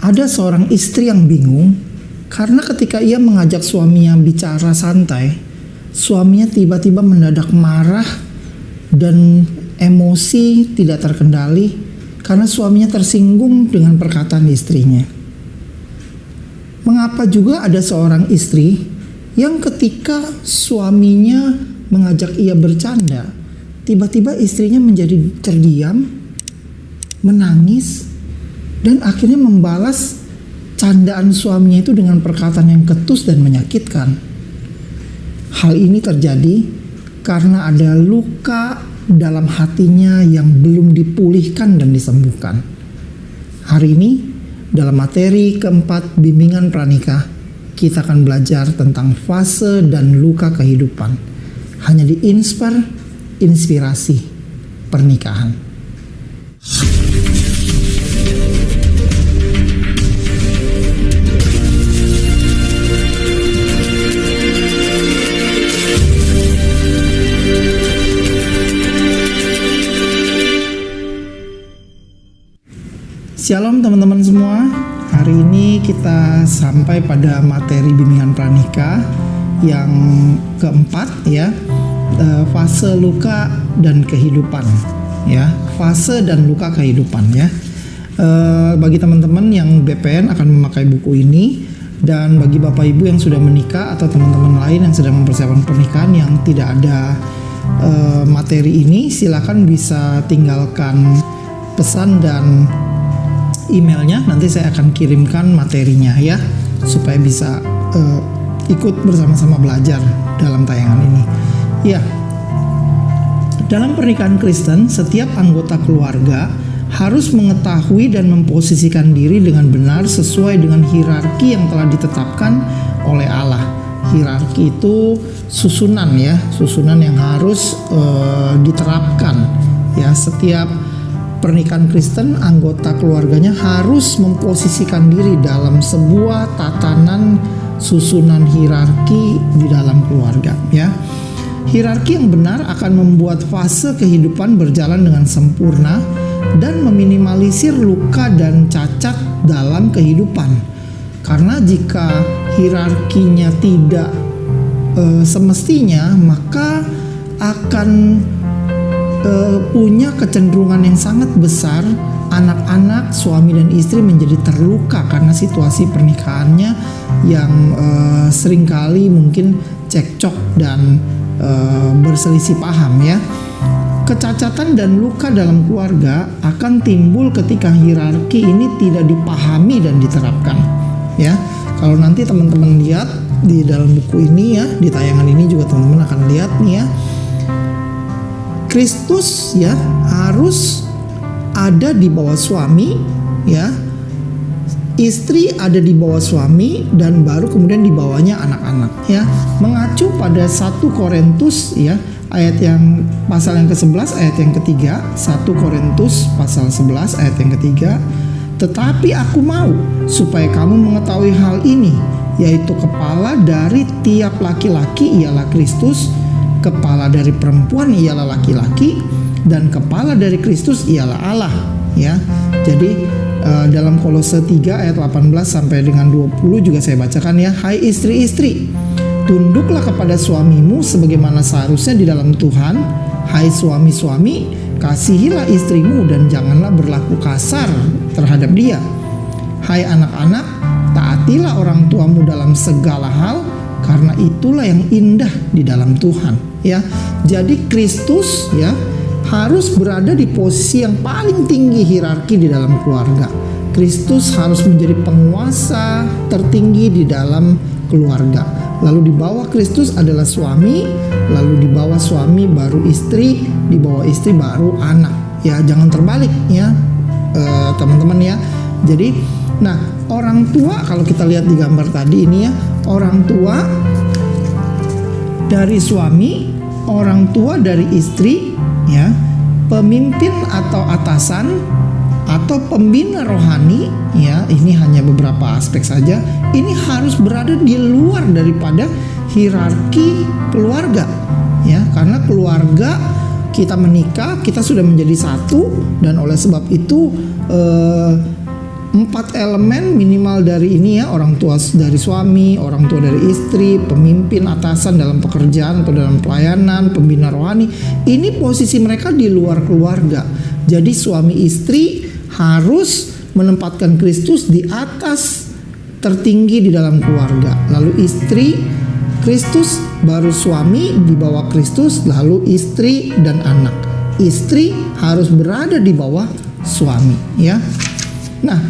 Ada seorang istri yang bingung karena ketika ia mengajak suaminya bicara santai, suaminya tiba-tiba mendadak marah dan emosi tidak terkendali karena suaminya tersinggung dengan perkataan istrinya. Mengapa juga ada seorang istri yang ketika suaminya mengajak ia bercanda, tiba-tiba istrinya menjadi terdiam, menangis, dan akhirnya membalas candaan suaminya itu dengan perkataan yang ketus dan menyakitkan. Hal ini terjadi karena ada luka dalam hatinya yang belum dipulihkan dan disembuhkan. Hari ini dalam materi keempat bimbingan pranikah, kita akan belajar tentang fase dan luka kehidupan. Hanya di Inspirasi Pernikahan. Shalom teman-teman semua. Hari ini kita sampai pada materi bimbingan pranikah yang keempat ya, fase luka dan kehidupan ya, fase dan luka kehidupan ya. Bagi teman-teman yang BPN akan memakai buku ini, dan bagi Bapak Ibu yang sudah menikah atau teman-teman lain yang sedang mempersiapkan pernikahan yang tidak ada materi ini, silakan bisa tinggalkan pesan dan emailnya, nanti saya akan kirimkan materinya ya, supaya bisa ikut bersama-sama belajar dalam tayangan ini ya. Dalam pernikahan Kristen, setiap anggota keluarga harus mengetahui dan memposisikan diri dengan benar sesuai dengan hierarki yang telah ditetapkan oleh Allah. Hierarki itu susunan ya, susunan yang harus diterapkan ya. Setiap pernikahan Kristen, anggota keluarganya harus memposisikan diri dalam sebuah tatanan susunan hierarki di dalam keluarga ya. Hierarki yang benar akan membuat fase kehidupan berjalan dengan sempurna dan meminimalisir luka dan cacat dalam kehidupan. Karena jika hierarkinya tidak semestinya, maka akan punya kecenderungan yang sangat besar anak-anak, suami dan istri menjadi terluka karena situasi pernikahannya yang seringkali mungkin cekcok dan berselisih paham ya. Kecacatan dan luka dalam keluarga akan timbul ketika hierarki ini tidak dipahami dan diterapkan ya. Kalau nanti teman-teman lihat di dalam buku ini ya, di tayangan ini juga teman-teman akan lihat nih ya, Kristus ya harus ada di bawah suami ya, istri ada di bawah suami, dan baru kemudian di bawahnya anak-anak ya. Mengacu pada 1 Korintus ya, ayat yang pasal yang ke-11 ayat yang ketiga, 1 Korintus pasal 11 ayat yang ketiga. Tetapi aku mau supaya kamu mengetahui hal ini, yaitu kepala dari tiap laki-laki ialah Kristus, kepala dari perempuan ialah laki-laki, dan kepala dari Kristus ialah Allah ya. Jadi dalam Kolose 3 ayat 18 sampai dengan 20 juga saya bacakan ya. Hai istri-istri, tunduklah kepada suamimu sebagaimana seharusnya di dalam Tuhan. Hai suami-suami, kasihilah istrimu dan janganlah berlaku kasar terhadap dia. Hai anak-anak, taatilah orang tuamu dalam segala hal, karena itulah yang indah di dalam Tuhan ya. Jadi Kristus ya harus berada di posisi yang paling tinggi hierarki di dalam keluarga. Kristus harus menjadi penguasa tertinggi di dalam keluarga. Lalu di bawah Kristus adalah suami, lalu di bawah suami baru istri, di bawah istri baru anak ya. Jangan terbalik ya teman-teman ya. Jadi nah, orang tua, kalau kita lihat di gambar tadi ini ya, orang tua dari suami, orang tua dari istri ya, pemimpin atau atasan atau pembina rohani ya, ini hanya beberapa aspek saja. Ini harus berada di luar daripada hierarki keluarga ya, karena keluarga kita menikah, kita sudah menjadi satu, dan oleh sebab itu 4 elemen minimal dari ini ya, orang tua dari suami, orang tua dari istri, pemimpin atasan dalam pekerjaan atau dalam pelayanan, pembina rohani. Ini posisi mereka di luar keluarga. Jadi suami istri harus menempatkan Kristus di atas tertinggi di dalam keluarga. Lalu istri Kristus, baru suami di bawah Kristus, lalu istri dan anak. Istri harus berada di bawah suami ya. Nah,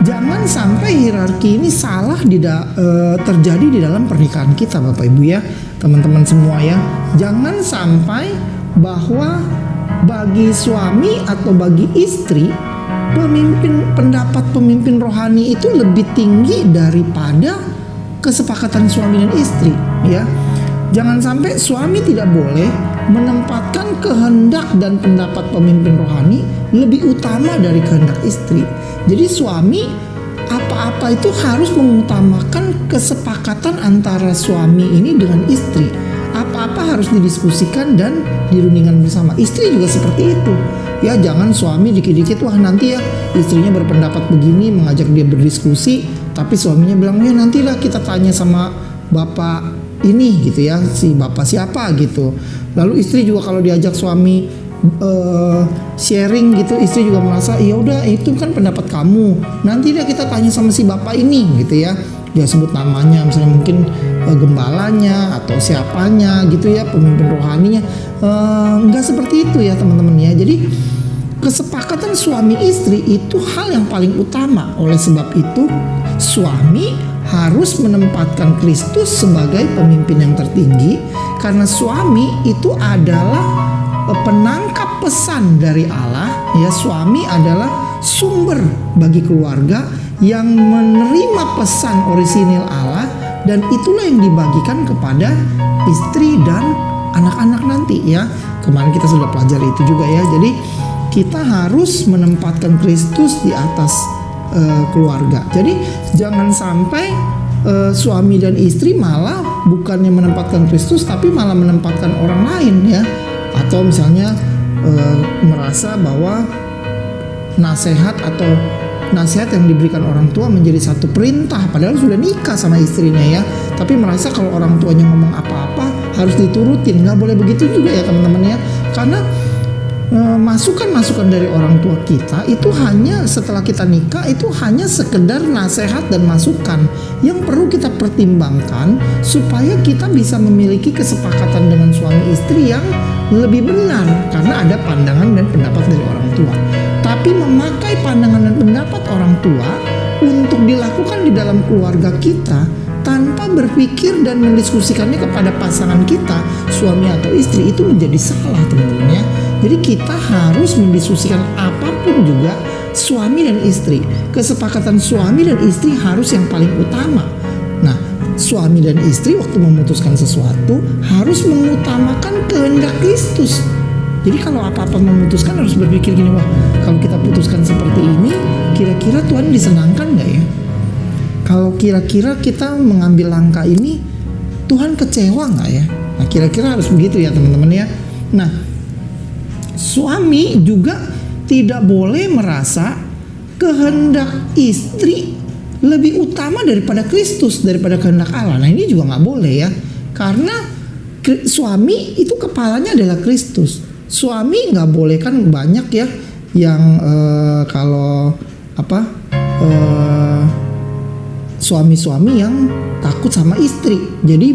jangan sampai hierarki ini salah terjadi di dalam pernikahan kita Bapak Ibu ya, teman-teman semua ya. Jangan sampai bahwa bagi suami atau bagi istri pendapat pemimpin rohani itu lebih tinggi daripada kesepakatan suami dan istri ya. Jangan sampai suami tidak boleh menempatkan kehendak dan pendapat pemimpin rohani lebih utama dari kehendak istri. Jadi suami apa-apa itu harus mengutamakan kesepakatan antara suami ini dengan istri. Apa-apa harus didiskusikan dan dirundingkan bersama. Istri juga seperti itu. Ya, jangan suami dikit-dikit wah nanti ya istrinya berpendapat begini, mengajak dia berdiskusi, tapi suaminya bilang ya nantilah kita tanya sama bapak ini gitu ya, si bapak siapa gitu. Lalu istri juga kalau diajak suami sharing gitu, istri juga merasa ya udah itu kan pendapat kamu, nanti deh kita tanya sama si bapak ini gitu ya. Dia sebut namanya, misalnya mungkin gembalanya atau siapanya gitu ya, pemimpin rohaninya. Enggak seperti itu ya teman-teman ya. Jadi kesepakatan suami istri itu hal yang paling utama. Oleh sebab itu suami harus menempatkan Kristus sebagai pemimpin yang tertinggi, karena suami itu adalah penangkap pesan dari Allah ya. Suami adalah sumber bagi keluarga yang menerima pesan orisinil Allah, dan itulah yang dibagikan kepada istri dan anak-anak nanti ya. Kemarin kita sudah pelajari itu juga ya. Jadi kita harus menempatkan Kristus di atas keluarga. Jadi jangan sampai suami dan istri malah bukannya menempatkan Kristus tapi malah menempatkan orang lain ya. Atau misalnya merasa bahwa nasihat yang diberikan orang tua menjadi satu perintah, padahal sudah nikah sama istrinya ya. Tapi merasa kalau orang tuanya ngomong apa-apa harus diturutin. Nggak boleh begitu juga ya teman-teman ya. Karena masukan-masukan dari orang tua kita itu hanya setelah kita nikah itu hanya sekedar nasihat dan masukan yang perlu kita pertimbangkan supaya kita bisa memiliki kesepakatan dengan suami istri yang lebih benar, karena ada pandangan dan pendapat dari orang tua. Tapi memakai pandangan dan pendapat orang tua untuk dilakukan di dalam keluarga kita tanpa berpikir dan mendiskusikannya kepada pasangan kita, suami atau istri, itu menjadi salah teman-teman ya. Jadi kita harus mendiskusikan apapun juga suami dan istri. Kesepakatan suami dan istri harus yang paling utama. Nah, suami dan istri waktu memutuskan sesuatu harus mengutamakan kehendak Kristus. Jadi kalau apa-apa memutuskan harus berpikir gini, wah kalau kita putuskan seperti ini, kira-kira Tuhan disenangkan gak ya? Kalau kira-kira kita mengambil langkah ini, Tuhan kecewa gak ya? Nah kira-kira harus begitu ya teman-teman ya. Nah, suami juga tidak boleh merasa kehendak istri lebih utama daripada Kristus, daripada kehendak Allah. Nah ini juga gak boleh ya. Karena suami itu kepalanya adalah Kristus. Suami nggak boleh kan banyak ya yang suami-suami yang takut sama istri. Jadi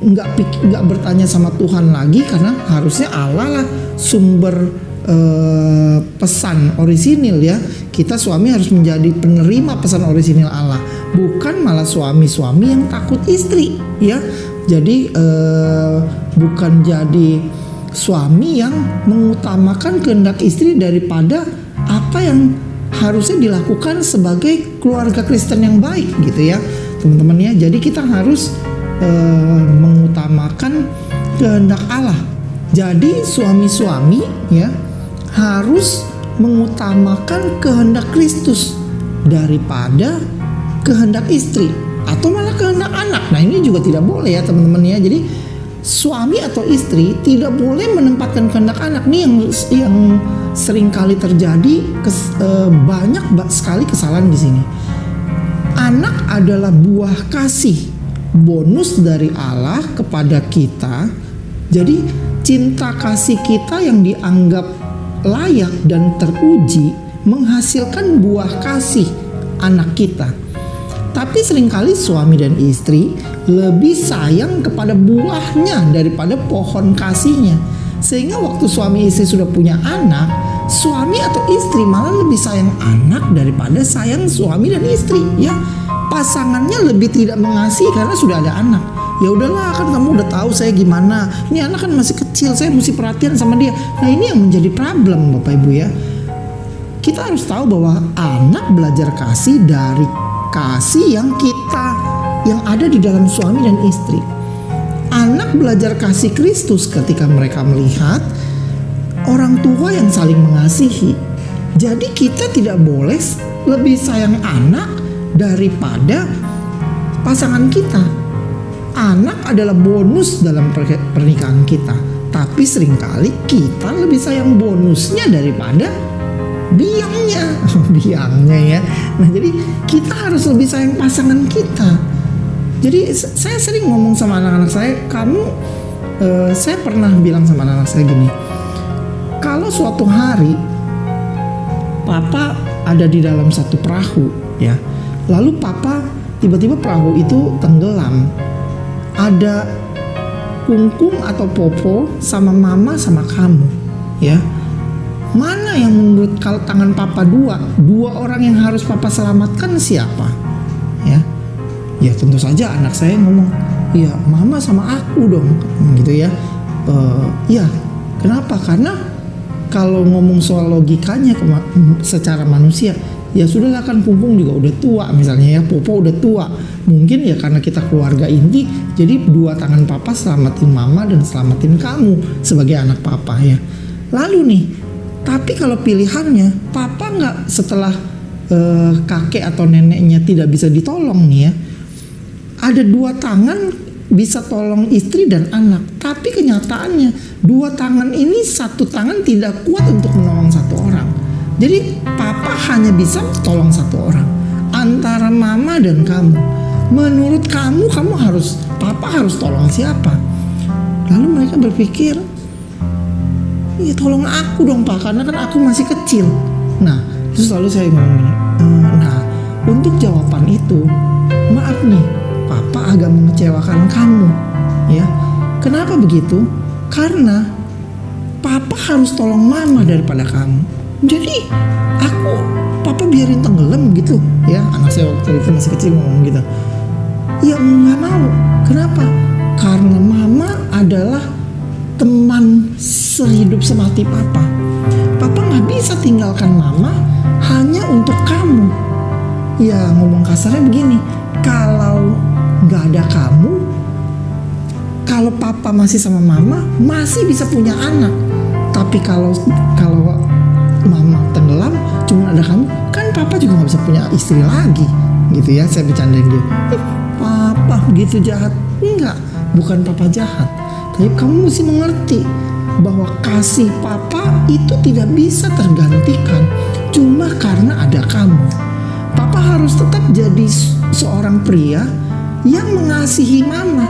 nggak bertanya sama Tuhan lagi, karena harusnya Allah lah sumber pesan orisinil ya. Kita suami harus menjadi penerima pesan orisinil Allah, bukan malah suami-suami yang takut istri ya. Jadi bukan jadi suami yang mengutamakan kehendak istri daripada apa yang harusnya dilakukan sebagai keluarga Kristen yang baik gitu ya teman-teman ya. Jadi kita harus mengutamakan kehendak Allah. Jadi suami-suami ya harus mengutamakan kehendak Kristus daripada kehendak istri atau malah kehendak anak. Nah ini juga tidak boleh ya teman-teman ya. Jadi suami atau istri tidak boleh menempatkan kehendak anak. Nih yang seringkali terjadi banyak sekali kesalahan di sini. Anak adalah buah kasih, bonus dari Allah kepada kita. Jadi cinta kasih kita yang dianggap layak dan teruji menghasilkan buah kasih anak kita. Tapi seringkali suami dan istri lebih sayang kepada buahnya daripada pohon kasihnya. Sehingga waktu suami istri sudah punya anak, suami atau istri malah lebih sayang anak daripada sayang suami dan istri, ya. Pasangannya lebih tidak mengasihi karena sudah ada anak. Ya udahlah, kan kamu udah tahu saya gimana. Ini anak kan masih kecil, saya mesti perhatian sama dia. Nah, ini yang menjadi problem, Bapak Ibu, ya. Kita harus tahu bahwa anak belajar kasih dari kasih yang ada di dalam suami dan istri. Anak belajar kasih Kristus ketika mereka melihat orang tua yang saling mengasihi. Jadi kita tidak boleh lebih sayang anak daripada pasangan kita. Anak adalah bonus dalam pernikahan kita, tapi seringkali kita lebih sayang bonusnya daripada biangnya. Biangnya, ya. Nah, jadi kita harus lebih sayang pasangan kita. Jadi saya sering ngomong sama anak-anak saya, saya pernah bilang sama anak-anak saya gini, kalau suatu hari papa ada di dalam satu perahu, ya, lalu papa tiba-tiba perahu itu tenggelam, ada kungkung atau popo sama mama sama kamu, ya, mana yang menurut kalau tangan papa dua orang yang harus papa selamatkan siapa, ya? Ya tentu saja anak saya ngomong, ya mama sama aku dong, gitu ya. Ya kenapa? Karena kalau ngomong soal logikanya secara manusia, ya sudahlah, kan Pungpung juga udah tua misalnya, ya Popo udah tua. Mungkin ya karena kita keluarga inti, jadi dua tangan papa selamatin mama dan selamatin kamu sebagai anak papa, ya. Lalu nih, tapi kalau pilihannya papa nggak, setelah kakek atau neneknya tidak bisa ditolong nih, ya, ada dua tangan bisa tolong istri dan anak. Tapi kenyataannya dua tangan ini, satu tangan tidak kuat untuk menolong satu orang. Jadi papa hanya bisa tolong satu orang antara mama dan kamu. Menurut kamu papa harus tolong siapa? Lalu mereka berpikir, ya tolong aku dong Pak, karena kan aku masih kecil. Nah, terus lalu saya ngomong, nah untuk jawaban itu, maaf nih, Papa agak mengecewakan kamu, ya. Kenapa begitu? Karena Papa harus tolong Mama daripada kamu. Jadi Papa biarin tenggelam gitu, ya. Anak saya waktu itu masih kecil ngomong gitu. Ya nggak mau. Kenapa? Karena Mama adalah teman sehidup semati Papa. Papa nggak bisa tinggalkan Mama hanya untuk kamu. Ya ngomong kasarnya begini, kalau nggak ada kamu, kalau papa masih sama mama masih bisa punya anak. Tapi kalau mama tenggelam, cuma ada kamu, kan papa juga nggak bisa punya istri lagi, gitu ya. Saya bercandain dia, papa begitu jahat? Enggak, bukan papa jahat, tapi kamu mesti mengerti bahwa kasih papa itu tidak bisa tergantikan cuma karena ada kamu. Papa harus tetap jadi seorang pria yang mengasihi mama,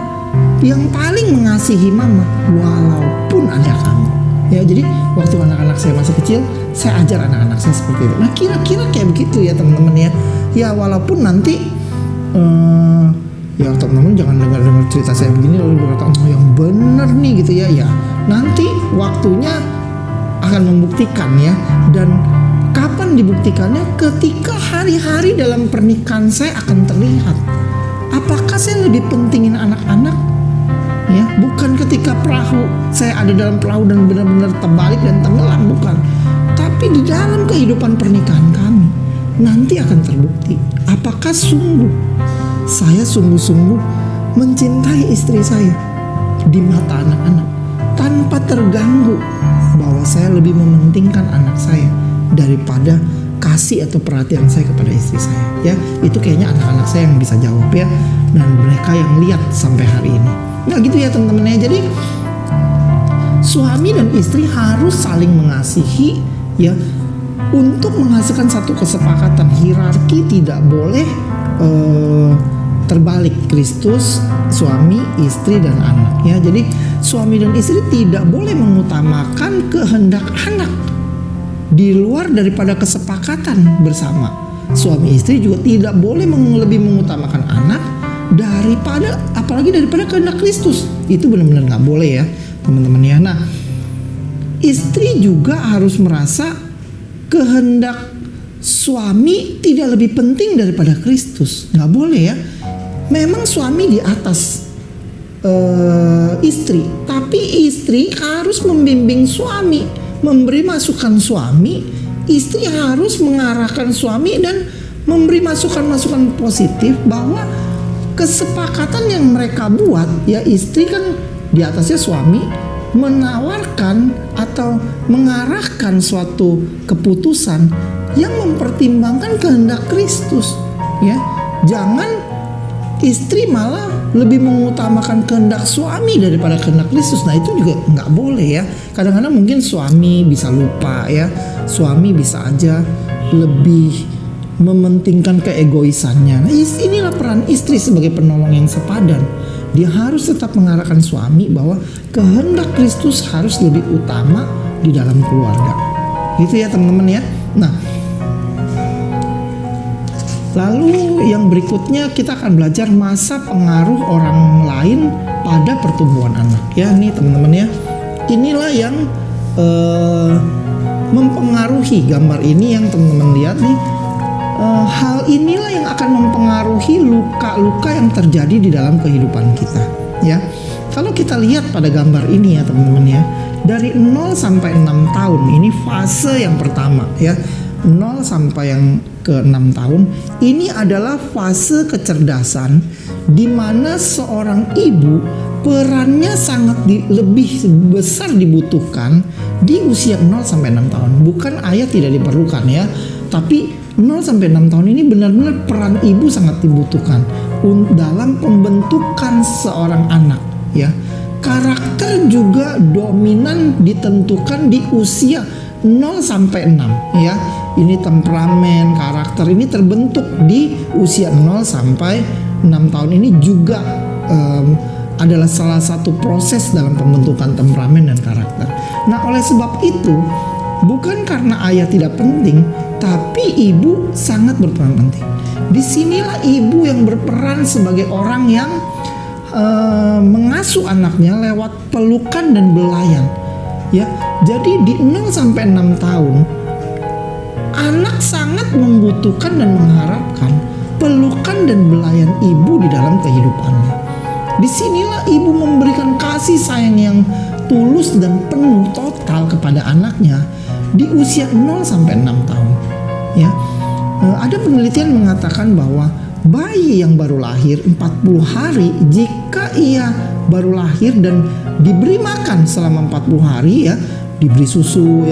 yang paling mengasihi mama walaupun ada kamu. Ya, jadi waktu anak-anak saya masih kecil, saya ajar anak-anak saya seperti itu. Nah, kira-kira kayak begitu ya teman-teman, ya. Ya walaupun nanti ya teman-teman jangan dengar cerita saya begini lalu berkata, oh yang benar nih gitu ya. Ya nanti waktunya akan membuktikan, ya. Dan kapan dibuktikannya? Ketika hari-hari dalam pernikahan saya akan terlihat. Apakah saya lebih pentingin anak-anak? Ya, bukan ketika saya ada dalam perahu dan benar-benar terbalik dan tenggelam, bukan. Tapi di dalam kehidupan pernikahan kami nanti akan terbukti. Apakah saya sungguh-sungguh mencintai istri saya di mata anak-anak tanpa terganggu bahwa saya lebih mementingkan anak saya daripada kasih atau perhatian saya kepada istri saya, ya. Itu kayaknya anak-anak saya yang bisa jawab, ya, dan mereka yang lihat sampai hari ini. Nah gitu ya teman-teman, ya. Jadi suami dan istri harus saling mengasihi ya, untuk menghasilkan satu kesepakatan. Hierarki tidak boleh terbalik, Kristus, suami, istri, dan anak, ya. Jadi suami dan istri tidak boleh mengutamakan kehendak anak di luar daripada kesepakatan bersama. Suami istri juga tidak boleh lebih mengutamakan anak daripada, apalagi daripada kehendak Kristus. Itu benar-benar nggak boleh, ya teman-teman, ya. Nah, istri juga harus merasa kehendak suami tidak lebih penting daripada Kristus. Nggak boleh, ya. Memang suami di atas istri, tapi istri harus membimbing suami, memberi masukan suami. Istri harus mengarahkan suami dan memberi masukan-masukan positif, bahwa kesepakatan yang mereka buat, ya, istri kan di atasnya suami, menawarkan atau mengarahkan suatu keputusan yang mempertimbangkan kehendak Kristus, ya. Jangan istri malah lebih mengutamakan kehendak suami daripada kehendak Kristus. Nah, itu juga nggak boleh, ya. Kadang-kadang mungkin suami bisa lupa, ya. Suami bisa aja lebih mementingkan keegoisannya. Nah, inilah peran istri sebagai penolong yang sepadan. Dia harus tetap mengarahkan suami bahwa kehendak Kristus harus lebih utama di dalam keluarga. Gitu, ya teman-teman, ya. Nah, lalu yang berikutnya kita akan belajar masa pengaruh orang lain pada pertumbuhan anak, ya. Nih teman-teman, ya, inilah yang mempengaruhi gambar ini yang teman-teman lihat nih. Hal inilah yang akan mempengaruhi luka-luka yang terjadi di dalam kehidupan kita, ya. Kalau kita lihat pada gambar ini, ya teman-teman, ya, dari 0 sampai 6 tahun ini fase yang pertama, ya. 0 sampai yang ke 6 tahun ini adalah fase kecerdasan di mana seorang ibu perannya sangat lebih besar dibutuhkan di usia 0 sampai 6 tahun. Bukan ayah tidak diperlukan, ya, tapi 0 sampai 6 tahun ini benar-benar peran ibu sangat dibutuhkan dalam pembentukan seorang anak, ya. Karakter juga dominan ditentukan di usia 0 sampai 6, ya. Ini temperamen, karakter ini terbentuk di usia 0 sampai 6 tahun. Ini juga adalah salah satu proses dalam pembentukan temperamen dan karakter. Nah, oleh sebab itu, bukan karena ayah tidak penting, tapi ibu sangat berperan penting. Disinilah ibu yang berperan sebagai orang yang mengasuh anaknya lewat pelukan dan belayan, ya. Jadi di 0 sampai 6 tahun anak sangat membutuhkan dan mengharapkan pelukan dan belayan ibu di dalam kehidupannya. Disinilah ibu memberikan kasih sayang yang tulus dan penuh total kepada anaknya di usia 0 sampai 6 tahun, ya. Ada penelitian mengatakan bahwa bayi yang baru lahir 40 hari, jika ia baru lahir dan diberi makan selama 40 hari, ya, diberi susu,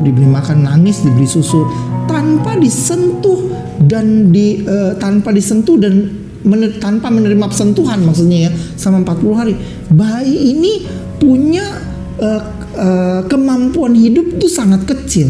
diberi makan, nangis, diberi susu tanpa disentuh dan tanpa menerima sentuhan, maksudnya, ya, selama 40 hari, bayi ini punya kemampuan hidup itu sangat kecil,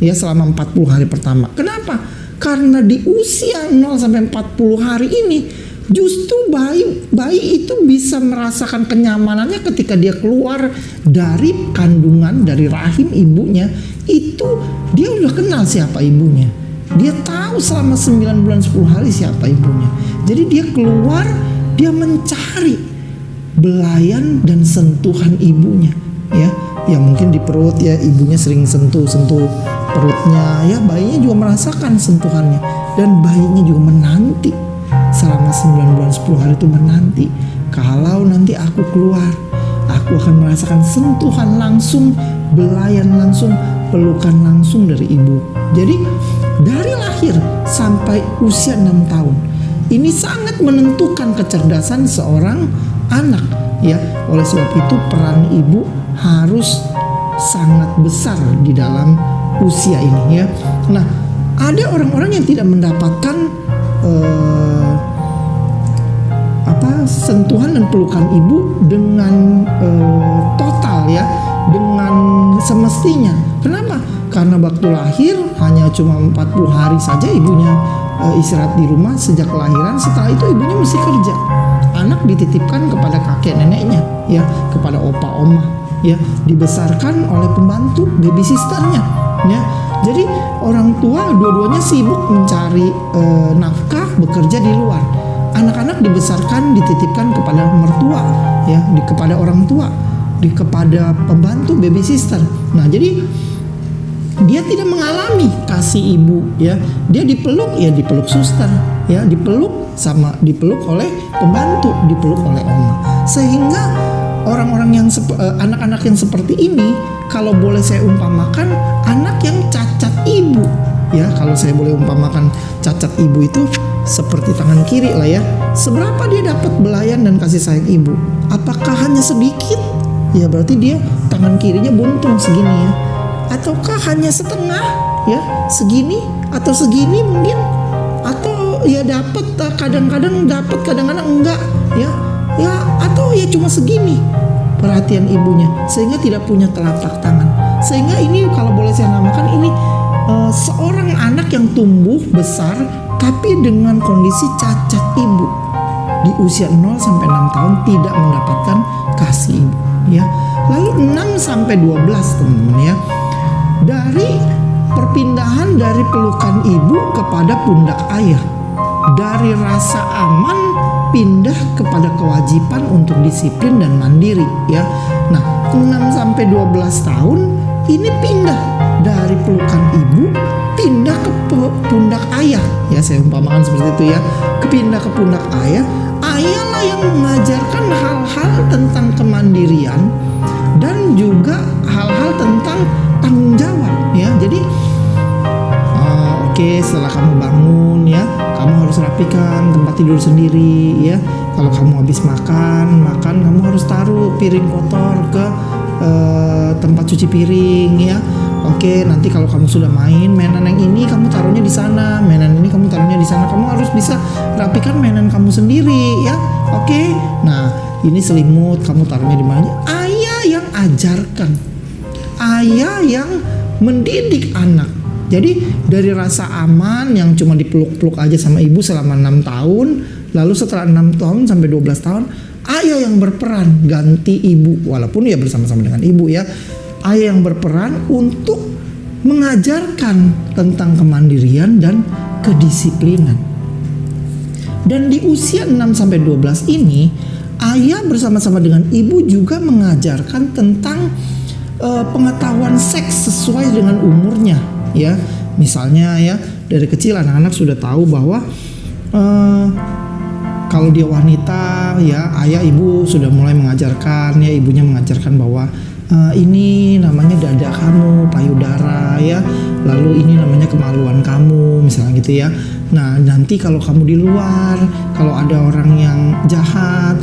ya, selama 40 hari pertama. Kenapa? Karena di usia 0 sampai 40 hari ini justru bayi itu bisa merasakan kenyamanannya ketika dia keluar dari kandungan, dari rahim ibunya. Itu dia udah kenal siapa ibunya. Dia tahu selama 9 bulan 10 hari siapa ibunya. Jadi dia keluar, dia mencari belayan dan sentuhan ibunya, ya. Ya mungkin di perut, ya, ibunya sering sentuh perutnya, ya, bayinya juga merasakan sentuhannya, dan bayinya juga menanti selama 9 bulan 10 hari itu, menanti kalau nanti aku keluar, aku akan merasakan sentuhan langsung, belayan langsung, pelukan langsung dari ibu. Jadi dari lahir sampai usia 6 tahun ini sangat menentukan kecerdasan seorang anak, ya. Oleh sebab itu peran ibu harus sangat besar di dalam usia ini, ya. Nah, ada orang-orang yang tidak mendapatkan sentuhan dan pelukan ibu dengan total, ya, dengan semestinya. Kenapa? karena waktu lahir hanya cuma 40 hari saja ibunya istirahat di rumah sejak kelahiran. Setelah itu ibunya mesti kerja. Anak dititipkan kepada kakek neneknya, ya, kepada opa oma, ya, dibesarkan oleh pembantu, baby sisternya, ya. Jadi orang tua dua-duanya sibuk mencari nafkah, bekerja di luar. Anak-anak dibesarkan, dititipkan kepada mertua, ya, kepada orang tua, kepada pembantu, baby sister. Nah, jadi dia tidak mengalami kasih ibu, ya. Dia dipeluk, ya dipeluk suster, ya, dipeluk oleh pembantu, dipeluk oleh oma. Sehingga orang-orang yang anak-anak yang seperti ini, kalau boleh saya umpamakan, anak yang cacat ibu, ya. Kalau saya boleh umpamakan cacat ibu itu seperti tangan kiri lah, ya. Seberapa dia dapat belayan dan kasih sayang ibu? Apakah hanya sedikit? Ya berarti dia tangan kirinya buntung segini, ya. Ataukah hanya setengah, ya, segini atau segini mungkin, atau ya dapat kadang-kadang dapat, kadang-kadang enggak, ya, atau ya cuma segini perhatian ibunya, sehingga tidak punya telapak tangan. Sehingga ini kalau boleh saya namakan ini seorang anak yang tumbuh besar tapi dengan kondisi cacat ibu di usia 0 sampai 6 tahun tidak mendapatkan kasih ibu, ya. Lalu 6 sampai 12 teman-teman, ya. Dari perpindahan dari pelukan ibu kepada pundak ayah, dari rasa aman pindah kepada kewajiban untuk disiplin dan mandiri, ya. Nah, 6 sampai 12 tahun ini pindah dari pelukan ibu pindah ke pundak ayah, ya, saya umpamakan seperti itu, ya. Pindah ke pundak ayah. Ayahlah yang mengajarkan hal-hal tentang kemandirian dan juga hal-hal tentang tanggung jawab, ya. Jadi oke, setelah kamu bangun, ya, kamu harus rapikan tempat tidur sendiri, ya. Kalau kamu habis makan kamu harus taruh piring kotor ke tempat cuci piring, ya. Oke, nanti kalau kamu sudah mainan yang ini kamu taruhnya di sana, mainan ini kamu taruhnya di sana. Kamu harus bisa rapikan mainan kamu sendiri, ya. Oke. Nah, ini selimut kamu taruhnya di mana? Ayah yang ajarkan. Ayah yang mendidik anak. Jadi dari rasa aman yang cuma dipeluk-peluk aja sama ibu selama 6 tahun, lalu setelah 6 tahun sampai 12 tahun, ayah yang berperan ganti ibu, walaupun ya bersama-sama dengan ibu, ya. Ayah yang berperan untuk mengajarkan tentang kemandirian dan kedisiplinan. Dan di usia 6 sampai 12 ini, ayah bersama-sama dengan ibu juga mengajarkan tentang pengetahuan seks sesuai dengan umurnya, ya. Misalnya, ya, dari kecil anak-anak sudah tahu bahwa kalau dia wanita, ya, ayah ibu sudah mulai mengajarkan, ya, ibunya mengajarkan bahwa ini namanya dada kamu, payudara, ya. Lalu ini namanya kemaluan kamu, misalnya gitu, ya. Nah, nanti kalau kamu di luar, kalau ada orang yang jahat,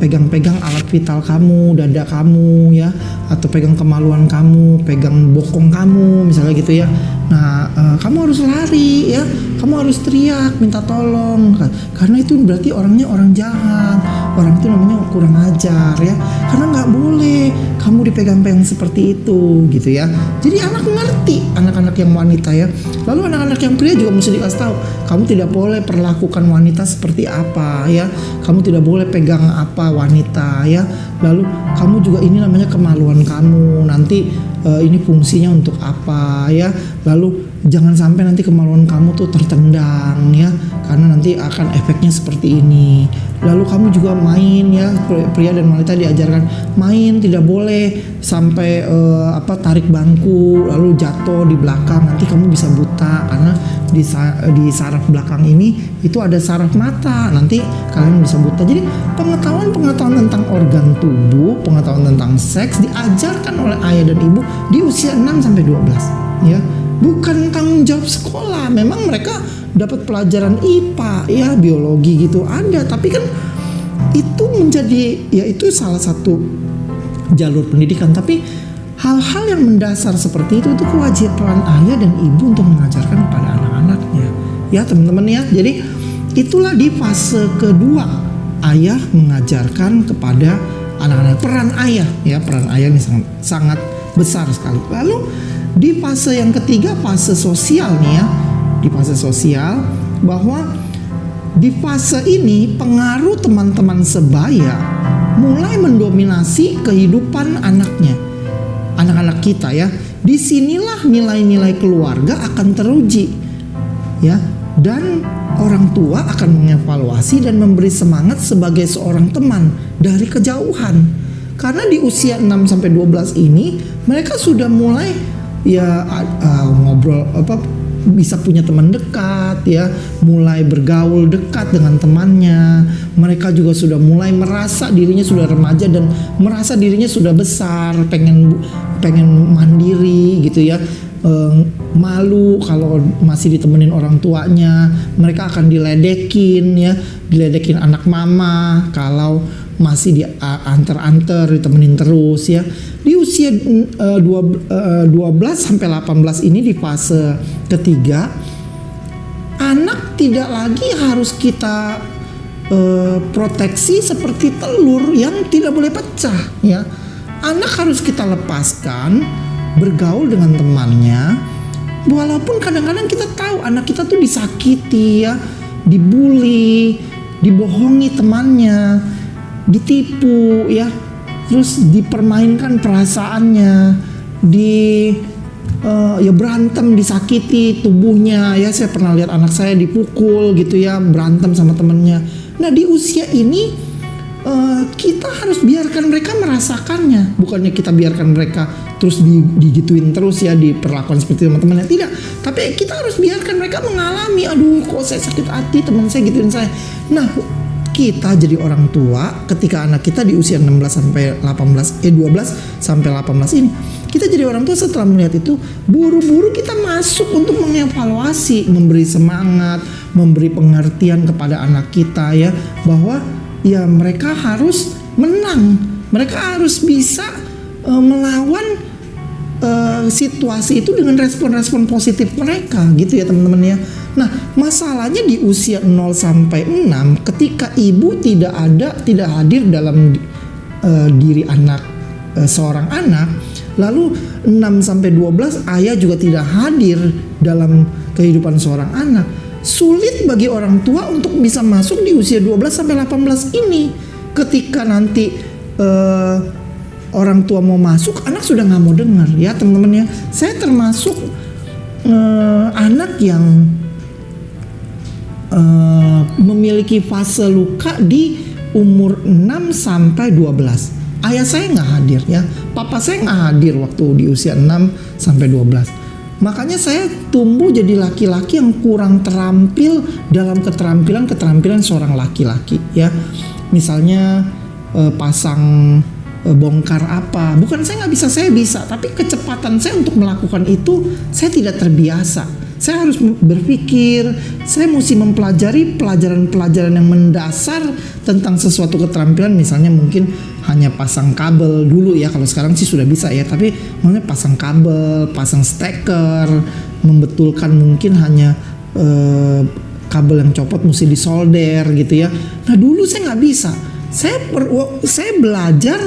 pegang-pegang alat vital kamu, dada kamu, ya, atau pegang kemaluan kamu, pegang bokong kamu, misalnya gitu, ya. Nah, kamu harus lari, ya. Kamu harus teriak, minta tolong, karena itu berarti orangnya orang jahat, orang itu namanya kurang ajar, ya. Karena nggak boleh kamu dipegang-pegang seperti itu, gitu, ya. Jadi anak ngerti, anak-anak yang wanita, ya. Lalu anak-anak yang pria juga mesti dikasih tahu, kamu tidak boleh perlakukan wanita seperti apa, ya. Kamu tidak boleh pegang apa wanita, ya. Lalu kamu juga ini namanya kemaluan kamu, nanti ini fungsinya untuk apa, ya. Lalu jangan sampai nanti kemaluan kamu tuh tertendang, ya, karena nanti akan efeknya seperti ini. Lalu kamu juga main, ya, pria dan wanita diajarkan main, tidak boleh sampai tarik bangku lalu jatuh di belakang, nanti kamu bisa buta karena di saraf belakang ini itu ada saraf mata, nanti kalian bisa buta. Jadi pengetahuan tentang organ tubuh, pengetahuan tentang seks diajarkan oleh ayah dan ibu di usia 6 sampai 12, ya. Bukan tanggung jawab sekolah. Memang mereka dapat pelajaran IPA, ya, biologi gitu ada, tapi kan itu menjadi, ya, itu salah satu jalur pendidikan. Tapi hal-hal yang mendasar seperti itu kewajiban ayah dan ibu untuk mengajarkan kepada anak-anaknya, ya, teman-teman, ya. Jadi itulah di fase kedua ayah mengajarkan kepada anak-anak. Peran ayah, ya, peran ayah ini sangat besar sekali. Lalu Di fase yang ketiga, fase sosial nih ya. Di fase sosial, bahwa di fase ini pengaruh teman-teman sebaya mulai mendominasi kehidupan anaknya, anak-anak kita ya. Disinilah nilai-nilai keluarga akan teruji ya, dan orang tua akan mengevaluasi dan memberi semangat sebagai seorang teman dari kejauhan. Karena di usia 6-12 ini mereka sudah mulai ya ngobrol bisa punya teman dekat ya, mulai bergaul dekat dengan temannya. Mereka juga sudah mulai merasa dirinya sudah remaja dan merasa dirinya sudah besar, pengen mandiri gitu ya. Malu kalau masih ditemenin orang tuanya. Mereka akan diledekin ya, diledekin anak mama kalau masih diantar-antar, ditemenin terus ya. Di usia 12 sampai 18 ini, di fase ketiga, anak tidak lagi harus kita proteksi seperti telur yang tidak boleh pecah ya. Anak harus kita lepaskan bergaul dengan temannya, walaupun kadang-kadang kita tahu anak kita tuh disakiti ya, dibully, dibohongi temannya, ditipu ya, terus dipermainkan perasaannya, ya berantem, disakiti tubuhnya ya. Saya pernah lihat anak saya dipukul gitu ya, berantem sama temennya. Nah di usia ini kita harus biarkan mereka merasakannya, bukannya kita biarkan mereka terus digituin terus ya, diperlakukan seperti teman-temannya, tidak. Tapi kita harus biarkan mereka mengalami, aduh kok saya sakit hati teman saya gituin saya. Nah kita jadi orang tua ketika anak kita di usia 12 sampai 18 ini, kita jadi orang tua setelah melihat itu, buru-buru kita masuk untuk mengevaluasi, memberi semangat, memberi pengertian kepada anak kita ya, bahwa ya mereka harus menang, mereka harus bisa melawan situasi itu dengan respon-respon positif mereka gitu ya teman-teman ya. Nah masalahnya di usia 0 sampai 6, ketika ibu tidak hadir dalam diri anak, seorang anak, lalu 6 sampai 12 ayah juga tidak hadir dalam kehidupan seorang anak, sulit bagi orang tua untuk bisa masuk di usia 12 sampai 18 ini. Ketika nanti orang tua mau masuk, anak sudah nggak mau dengar ya teman-teman ya. Saya termasuk anak yang memiliki fase luka di umur 6 sampai 12. Ayah saya nggak hadir ya, papa saya nggak hadir waktu di usia 6 sampai 12. Makanya saya tumbuh jadi laki-laki yang kurang terampil dalam keterampilan seorang laki-laki ya. Misalnya pasang bongkar apa, bukan saya nggak bisa, saya bisa, tapi kecepatan saya untuk melakukan itu saya tidak terbiasa. Saya harus berpikir, saya mesti mempelajari pelajaran-pelajaran yang mendasar tentang sesuatu keterampilan. Misalnya mungkin hanya pasang kabel dulu ya, kalau sekarang sih sudah bisa ya, tapi maksudnya pasang kabel, pasang steker, membetulkan mungkin hanya kabel yang copot mesti disolder gitu ya. Nah dulu saya nggak bisa. Saya belajar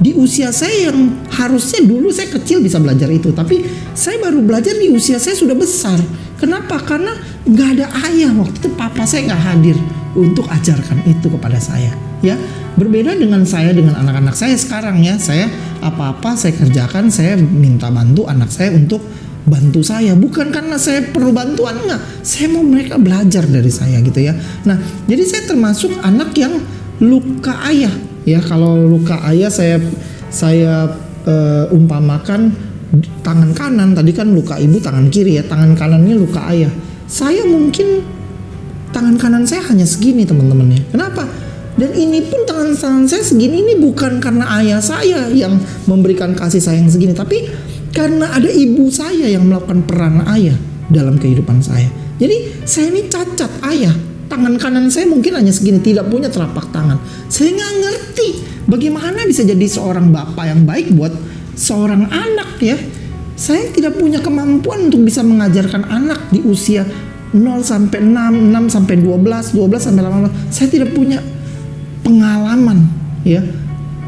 di usia saya yang harusnya dulu saya kecil bisa belajar itu, tapi saya baru belajar di usia saya sudah besar. Kenapa? Karena nggak ada ayah waktu itu, papa saya nggak hadir untuk ajarkan itu kepada saya. Ya, berbeda dengan saya dengan anak-anak saya sekarang ya. Saya apa-apa saya kerjakan, saya minta bantu anak saya untuk bantu saya, bukan karena saya perlu bantuan, enggak. Saya mau mereka belajar dari saya gitu ya. Nah, jadi saya termasuk anak yang luka ayah. Ya kalau luka ayah saya umpamakan tangan kanan, tadi kan luka ibu tangan kiri ya, tangan kanannya luka ayah. Saya mungkin tangan kanan saya hanya segini teman-teman ya. Kenapa? Dan ini pun tangan saya segini ini bukan karena ayah saya yang memberikan kasih sayang segini, tapi karena ada ibu saya yang melakukan peran ayah dalam kehidupan saya. Jadi saya ini cacat ayah. Tangan kanan saya mungkin hanya segini, tidak punya telapak tangan. Saya nggak ngerti bagaimana bisa jadi seorang bapak yang baik buat seorang anak ya. Saya tidak punya kemampuan untuk bisa mengajarkan anak di usia 0 sampai 6, 6 sampai 12, 12 sampai 18. Saya tidak punya pengalaman ya.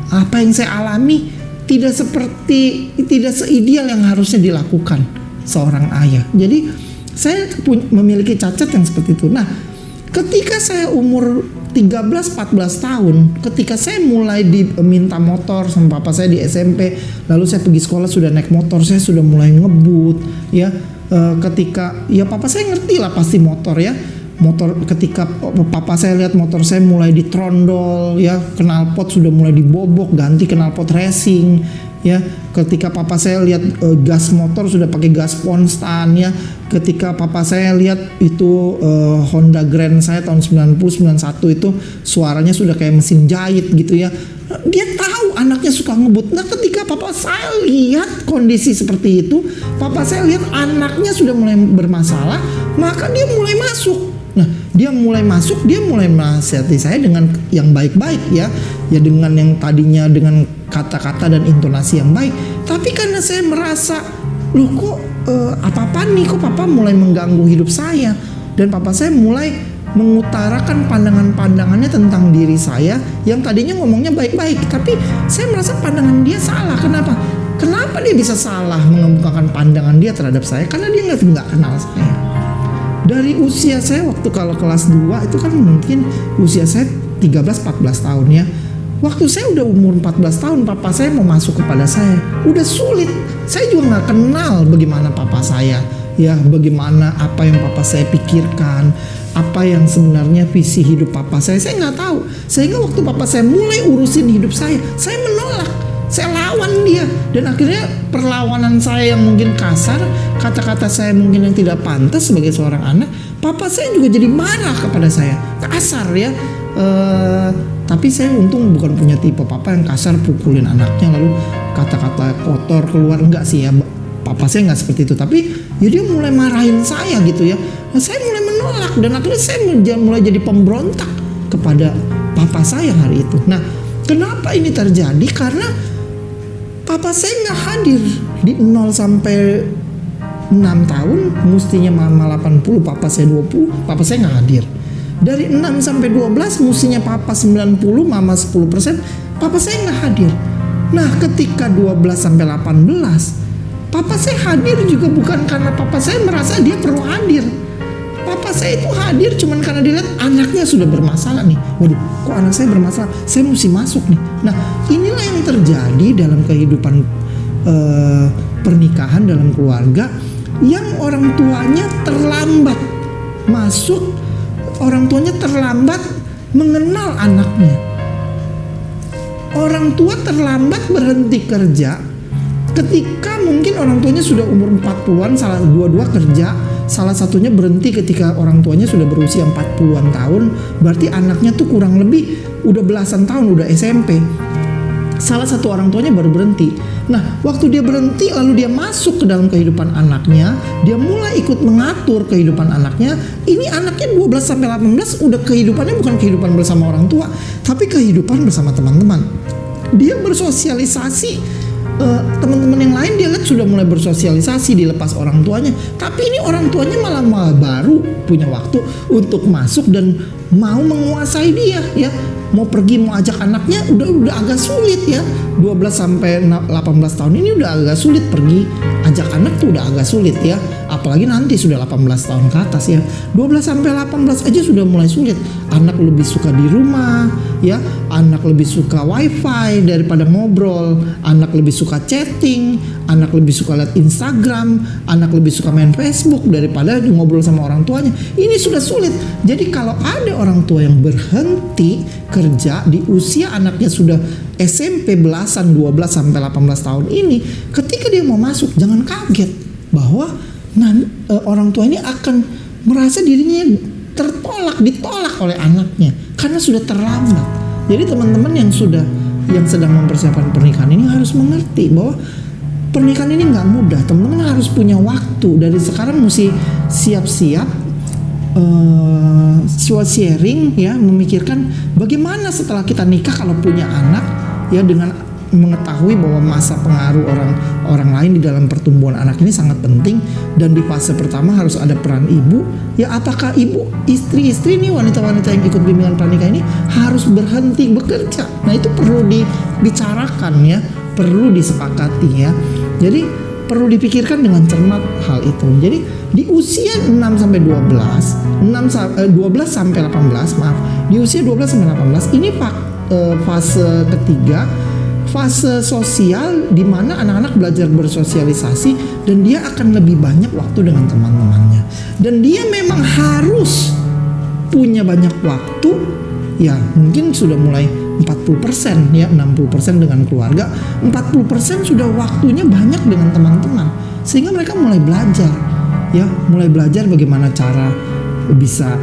Apa yang saya alami tidak seideal yang harusnya dilakukan seorang ayah. Jadi saya memiliki cacat yang seperti itu. Nah, ketika saya umur 13-14 tahun, ketika saya mulai diminta motor sama papa saya di SMP, lalu saya pergi sekolah sudah naik motor, saya sudah mulai ngebut ya. Ketika ya papa saya ngerti lah pasti motor ya. Motor, ketika papa saya lihat motor saya mulai ditrondol ya, knalpot sudah mulai dibobok, ganti knalpot racing ya. Ketika papa saya lihat gas motor sudah pakai gas konstan ya. Ketika papa saya lihat itu Honda Grand saya tahun 90-91 itu suaranya sudah kayak mesin jahit gitu ya. Dia tahu anaknya suka ngebut. Nah, ketika papa saya lihat kondisi seperti itu, papa saya lihat anaknya sudah mulai bermasalah, maka dia mulai masuk. Nah, dia mulai masuk, dia mulai menasihati saya dengan yang baik-baik ya. Ya dengan yang tadinya dengan kata-kata dan intonasi yang baik. Tapi karena saya merasa, loh kok apa-apaan nih, kok papa mulai mengganggu hidup saya. Dan papa saya mulai mengutarakan pandangan-pandangannya tentang diri saya yang tadinya ngomongnya baik-baik. Tapi saya merasa pandangan dia salah. Kenapa? Kenapa dia bisa salah mengemukakan pandangan dia terhadap saya? Karena dia nggak kenal saya. Dari usia saya waktu kalau kelas 2 itu kan mungkin usia saya 13-14 tahun ya. Waktu saya udah umur 14 tahun, papa saya mau masuk kepada saya. Udah sulit. Saya juga gak kenal bagaimana papa saya. Ya, bagaimana apa yang papa saya pikirkan. Apa yang sebenarnya visi hidup papa saya gak tahu. Sehingga waktu papa saya mulai urusin hidup saya menolak. Saya lawan dia. Dan akhirnya perlawanan saya yang mungkin kasar, kata-kata saya mungkin yang tidak pantas sebagai seorang anak, papa saya juga jadi marah kepada saya. Kasar ya. Tapi saya untung bukan punya tipe papa yang kasar pukulin anaknya lalu kata-kata kotor keluar, enggak sih ya. Papa saya enggak seperti itu, tapi ya dia mulai marahin saya gitu ya. Nah, saya mulai menolak dan akhirnya saya mulai jadi pemberontak kepada papa saya hari itu. Nah, kenapa ini terjadi? Karena papa saya nggak hadir di 0 sampai 6 tahun, mestinya mama 80, papa saya 20, papa saya nggak hadir. Dari 6 sampai 12, mestinya papa 90, mama 10%, papa saya nggak hadir. Nah, ketika 12 sampai 18, papa saya hadir juga bukan karena papa saya merasa dia perlu hadir. Papa saya itu hadir cuman karena dilihat anaknya sudah bermasalah nih. Waduh, kok anak saya bermasalah? Saya mesti masuk nih. Nah, inilah yang terjadi dalam kehidupan pernikahan dalam keluarga, yang orang tuanya terlambat masuk, orang tuanya terlambat mengenal anaknya. Orang tua terlambat berhenti kerja ketika mungkin orang tuanya sudah umur 40-an, salah dua-dua kerja. Salah satunya berhenti ketika orang tuanya sudah berusia 40-an tahun. Berarti anaknya tuh kurang lebih udah belasan tahun, udah SMP. Salah satu orang tuanya baru berhenti. Nah, waktu dia berhenti lalu dia masuk ke dalam kehidupan anaknya, dia mulai ikut mengatur kehidupan anaknya. Ini anaknya 12 sampai 18 udah kehidupannya bukan kehidupan bersama orang tua, tapi kehidupan bersama teman-teman. Dia bersosialisasi. Teman-teman yang lain dia lihat sudah mulai bersosialisasi dilepas orang tuanya, tapi ini orang tuanya malah baru punya waktu untuk masuk dan mau menguasai dia ya. Mau pergi mau ajak anaknya udah agak sulit ya. 12 sampai 18 tahun ini udah agak sulit pergi ajak anak tuh udah agak sulit ya. Apalagi nanti sudah 18 tahun ke atas ya. 12 sampai 18 aja sudah mulai sulit. Anak lebih suka di rumah ya, anak lebih suka wifi daripada ngobrol, anak lebih suka chatting, anak lebih suka lihat Instagram, anak lebih suka main Facebook daripada ngobrol sama orang tuanya. Ini sudah sulit. Jadi kalau ada orang tua yang berhenti kerja di usia anaknya sudah SMP belasan 12 sampai 18 tahun ini, ketika dia mau masuk jangan kaget bahwa orang tua ini akan merasa dirinya ditolak oleh anaknya karena sudah terlambat. Jadi teman-teman yang sedang mempersiapkan pernikahan ini harus mengerti bahwa pernikahan ini nggak mudah. Teman-teman harus punya waktu dari sekarang, mesti siap-siap sharing ya, memikirkan bagaimana setelah kita nikah kalau punya anak ya, dengan mengetahui bahwa masa pengaruh orang lain di dalam pertumbuhan anak ini sangat penting. Dan di fase pertama harus ada peran ibu ya. Apakah ibu, istri-istri nih, wanita-wanita yang ikut bimbingan pernikahan ini harus berhenti bekerja? Nah, itu perlu dibicarakan ya. perlu disepakati ya. Jadi perlu dipikirkan dengan cermat hal itu. Jadi di usia 6 sampai 12, 12 sampai 18, maaf. Di usia 12 sampai 18 ini fase ketiga, fase sosial di mana anak-anak belajar bersosialisasi dan dia akan lebih banyak waktu dengan teman-temannya. Dan dia memang harus punya banyak waktu, ya mungkin sudah mulai 40% ya, 60% dengan keluarga, 40% sudah waktunya banyak dengan teman-teman. Sehingga mereka mulai belajar ya, mulai belajar bagaimana cara bisa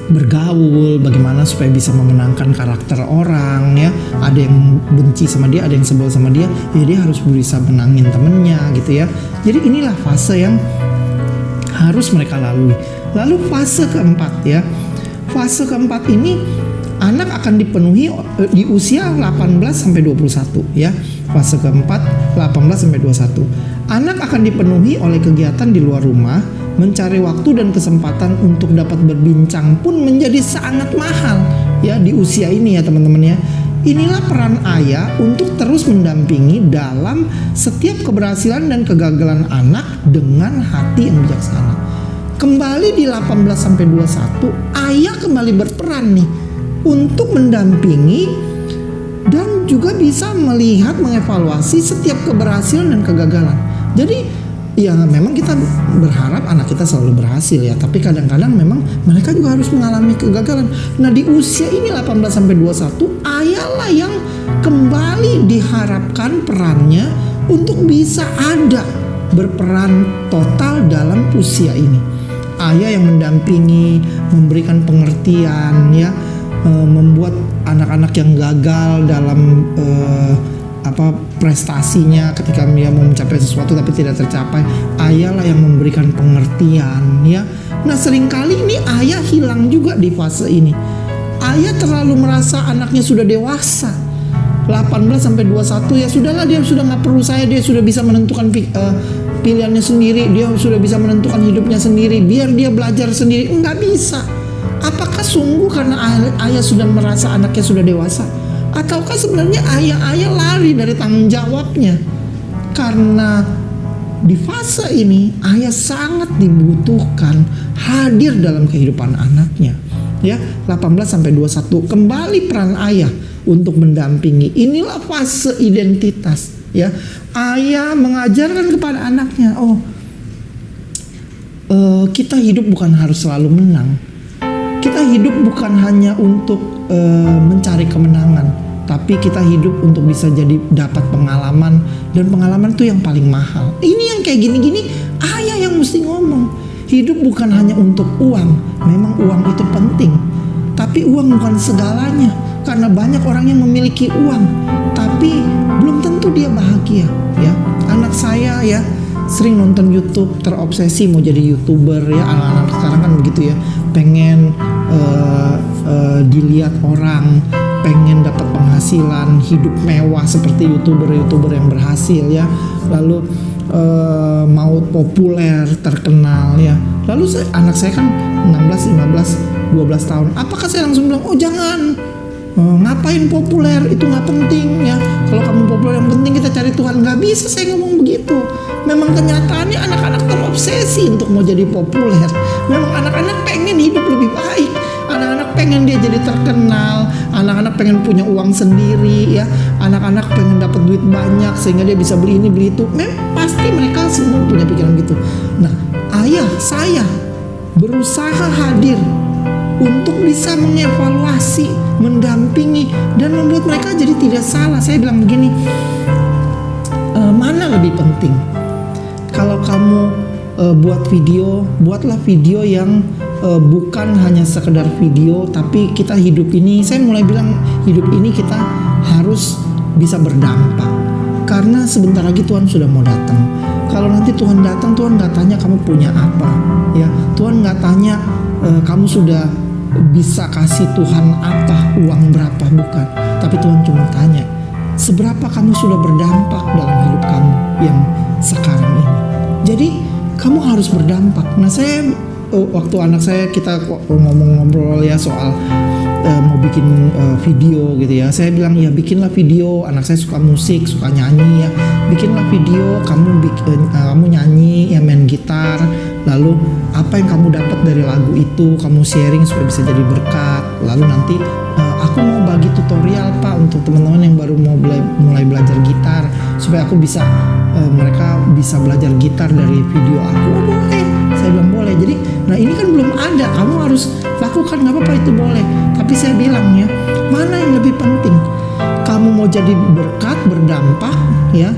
bergaul, bagaimana supaya bisa memenangkan karakter orang ya. Ada yang benci sama dia, ada yang sebel sama dia, ya dia harus bisa menangin temennya gitu ya. Jadi inilah fase yang harus mereka lalui. Lalu fase keempat ya. Fase keempat ini anak akan dipenuhi di usia 18 sampai 21 ya. Fase keempat 18 sampai 21. Anak akan dipenuhi oleh kegiatan di luar rumah, mencari waktu dan kesempatan untuk dapat berbincang pun menjadi sangat mahal ya di usia ini ya teman-teman ya. Inilah peran ayah untuk terus mendampingi dalam setiap keberhasilan dan kegagalan anak dengan hati yang bijaksana. Kembali di 18 sampai 21, ayah kembali berperan nih untuk mendampingi dan juga bisa melihat, mengevaluasi setiap keberhasilan dan kegagalan. Jadi ya memang kita berharap anak kita selalu berhasil ya, tapi kadang-kadang memang mereka juga harus mengalami kegagalan. Nah di usia ini 18 sampai 21, ayahlah yang kembali diharapkan perannya untuk bisa ada berperan total dalam usia ini. Ayah yang mendampingi, memberikan pengertian ya, membuat anak-anak yang gagal dalam prestasinya ketika dia mau mencapai sesuatu tapi tidak tercapai, ayahlah yang memberikan pengertian ya. Nah seringkali ini ayah hilang juga di fase ini. Ayah terlalu merasa anaknya sudah dewasa, 18 sampai 21 ya sudahlah, dia sudah nggak perlu saya, dia sudah bisa menentukan pilihannya sendiri, dia sudah bisa menentukan hidupnya sendiri, biar dia belajar sendiri. Nggak bisa. Apakah sungguh karena ayah sudah merasa anaknya sudah dewasa? Ataukah sebenarnya ayah lari dari tanggung jawabnya? Karena di fase ini ayah sangat dibutuhkan hadir dalam kehidupan anaknya. Ya, 18 sampai 21 kembali peran ayah untuk mendampingi. Inilah fase identitas ya. Ayah mengajarkan kepada anaknya, kita hidup bukan harus selalu menang. Kita hidup bukan hanya untuk mencari kemenangan, tapi kita hidup untuk bisa jadi dapat pengalaman, dan pengalaman itu yang paling mahal. Ini yang kayak gini-gini ayah yang mesti ngomong. Hidup bukan hanya untuk uang. Memang uang itu penting, tapi uang bukan segalanya. Karena banyak orang yang memiliki uang tapi belum tentu dia bahagia ya. Anak saya ya sering nonton YouTube, terobsesi mau jadi YouTuber ya. Anak-anak sekarang kan begitu ya, pengen dilihat orang, pengen dapat penghasilan, hidup mewah seperti YouTuber yang berhasil ya. Lalu mau populer, terkenal ya. Lalu anak saya kan 16, 15, 12 tahun. Apakah saya langsung bilang, oh jangan, ngapain populer, itu nggak penting ya. Kalau kamu populer, yang penting kita cari Tuhan. Nggak bisa saya ngomong begitu. Memang kenyataannya anak-anak terobsesi untuk mau jadi populer. Memang anak-anak pengen hidup lebih baik. Anak-anak pengen dia jadi terkenal. Anak-anak pengen punya uang sendiri ya. Anak-anak pengen dapat duit banyak sehingga dia bisa beli ini beli itu. Pasti mereka semua punya pikiran gitu. Nah, ayah saya berusaha hadir untuk bisa mengevaluasi, mendampingi, dan membuat mereka jadi tidak salah. Saya bilang begini, mana lebih penting? Kalau kamu buat video, buatlah video yang bukan hanya sekedar video, tapi kita hidup ini, saya mulai bilang hidup ini kita harus bisa berdampak. Karena sebentar lagi Tuhan sudah mau datang. Kalau nanti Tuhan datang, Tuhan nggak tanya kamu punya apa, ya. Tuhan nggak tanya kamu sudah bisa kasih Tuhan apa, uang berapa, bukan. Tapi Tuhan cuma tanya, seberapa kamu sudah berdampak dalam hidup kamu yang sekarang ini. Jadi kamu harus berdampak. Nah, saya waktu anak saya kita ngomong-ngobrol ya soal mau bikin video gitu ya, saya bilang ya bikinlah video. Anak saya suka musik, suka nyanyi ya, bikinlah video, kamu nyanyi ya, main gitar, lalu apa yang kamu dapat dari lagu itu kamu sharing supaya bisa jadi berkat. Lalu nanti aku mau bagi tutorial Pak untuk teman-teman yang baru mau mulai belajar gitar, supaya aku bisa mereka bisa belajar gitar dari video aku. Oh, boleh, saya bilang boleh. Jadi nah ini kan belum ada, kamu harus lakukan, nggak apa-apa itu boleh. Tapi saya bilang ya, mana yang lebih penting? Kamu mau jadi berkat, berdampak ya,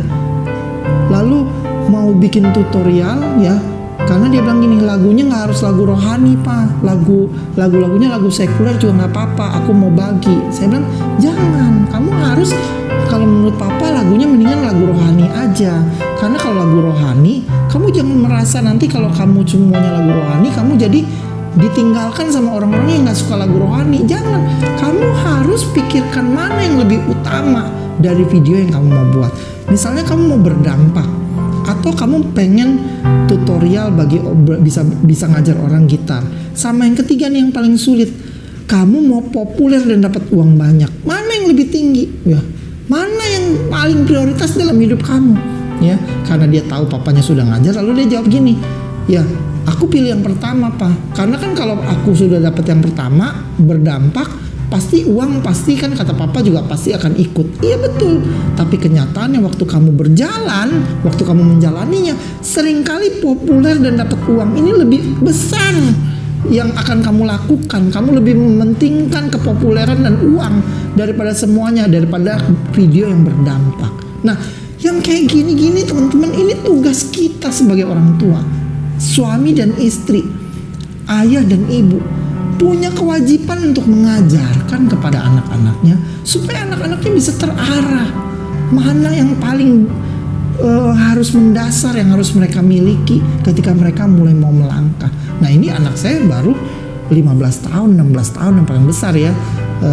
lalu mau bikin tutorial ya, karena dia bilang gini, lagunya nggak harus lagu rohani Pak, lagunya lagu sekuler juga nggak apa-apa, aku mau bagi. Saya bilang jangan, kamu harus, kalau menurut Papa lagunya mendingan lagu rohani aja. Karena kalau lagu rohani, kamu jangan merasa nanti kalau kamu semuanya lagu rohani, kamu jadi ditinggalkan sama orang-orang yang nggak suka lagu rohani. Jangan, kamu harus pikirkan mana yang lebih utama dari video yang kamu mau buat. Misalnya kamu mau berdampak, atau kamu pengen tutorial bisa ngajar orang gitar. Sama yang ketiga nih yang paling sulit, kamu mau populer dan dapat uang banyak. Mana yang lebih tinggi ya? Mana yang paling prioritas dalam hidup kamu ya? Karena dia tahu papanya sudah ngajar, lalu dia jawab gini, ya aku pilih yang pertama Pak, karena kan kalau aku sudah dapat yang pertama berdampak, pasti uang pasti kan kata Papa juga pasti akan ikut. Iya betul, tapi kenyataannya waktu kamu berjalan, waktu kamu menjalaninya, seringkali populer dan dapat uang ini lebih besar yang akan kamu lakukan. Kamu lebih mementingkan kepopuleran dan uang daripada semuanya, daripada video yang berdampak. Nah, yang kayak gini-gini teman-teman, ini tugas kita sebagai orang tua, suami dan istri, ayah dan ibu, punya kewajiban untuk mengajarkan kepada anak-anaknya supaya anak-anaknya bisa terarah mana yang paling harus mendasar, yang harus mereka miliki ketika mereka mulai mau melangkah. Nah ini anak saya baru 15 tahun, 16 tahun yang paling besar ya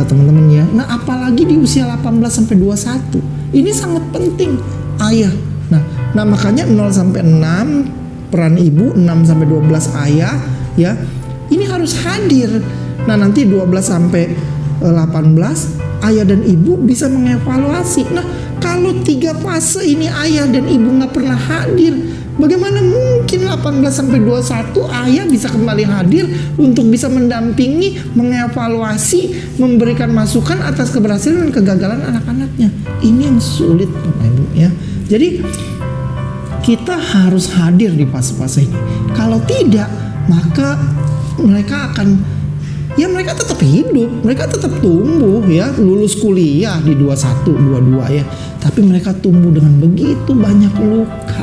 teman-teman ya. Nah apalagi di usia 18 sampai 21, ini sangat penting ayah. Nah makanya 0 sampai 6 peran ibu, 6 sampai 12 ayah ya. Ini harus hadir. Nah nanti 12 sampai 18 ayah dan ibu bisa mengevaluasi. Nah kalau 3 fase ini ayah dan ibu nggak pernah hadir, bagaimana mungkin 18 sampai 21 ayah bisa kembali hadir untuk bisa mendampingi, mengevaluasi, memberikan masukan atas keberhasilan dan kegagalan anak-anaknya. Ini yang sulit Bapak Ibu ya. Jadi kita harus hadir di fase-fase ini. Kalau tidak, maka mereka akan, ya mereka tetap hidup, mereka tetap tumbuh ya, lulus kuliah di 21, 22 ya, tapi mereka tumbuh dengan begitu banyak luka.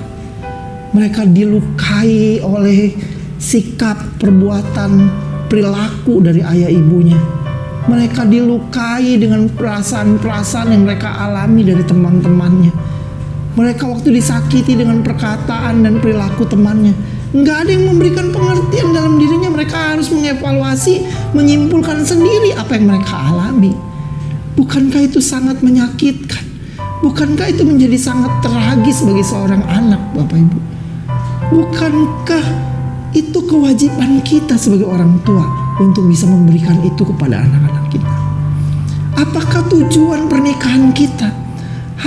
Mereka dilukai oleh sikap, perbuatan, perilaku dari ayah ibunya. Mereka dilukai dengan perasaan-perasaan yang mereka alami dari teman-temannya. Mereka waktu disakiti dengan perkataan dan perilaku temannya, nggak ada yang memberikan pengertian dalam dirinya. Mereka harus mengevaluasi, menyimpulkan sendiri apa yang mereka alami. Bukankah itu sangat menyakitkan? Bukankah itu menjadi sangat tragis bagi seorang anak, Bapak Ibu? Bukankah itu kewajiban kita sebagai orang tua untuk bisa memberikan itu kepada anak-anak kita? Apakah tujuan pernikahan kita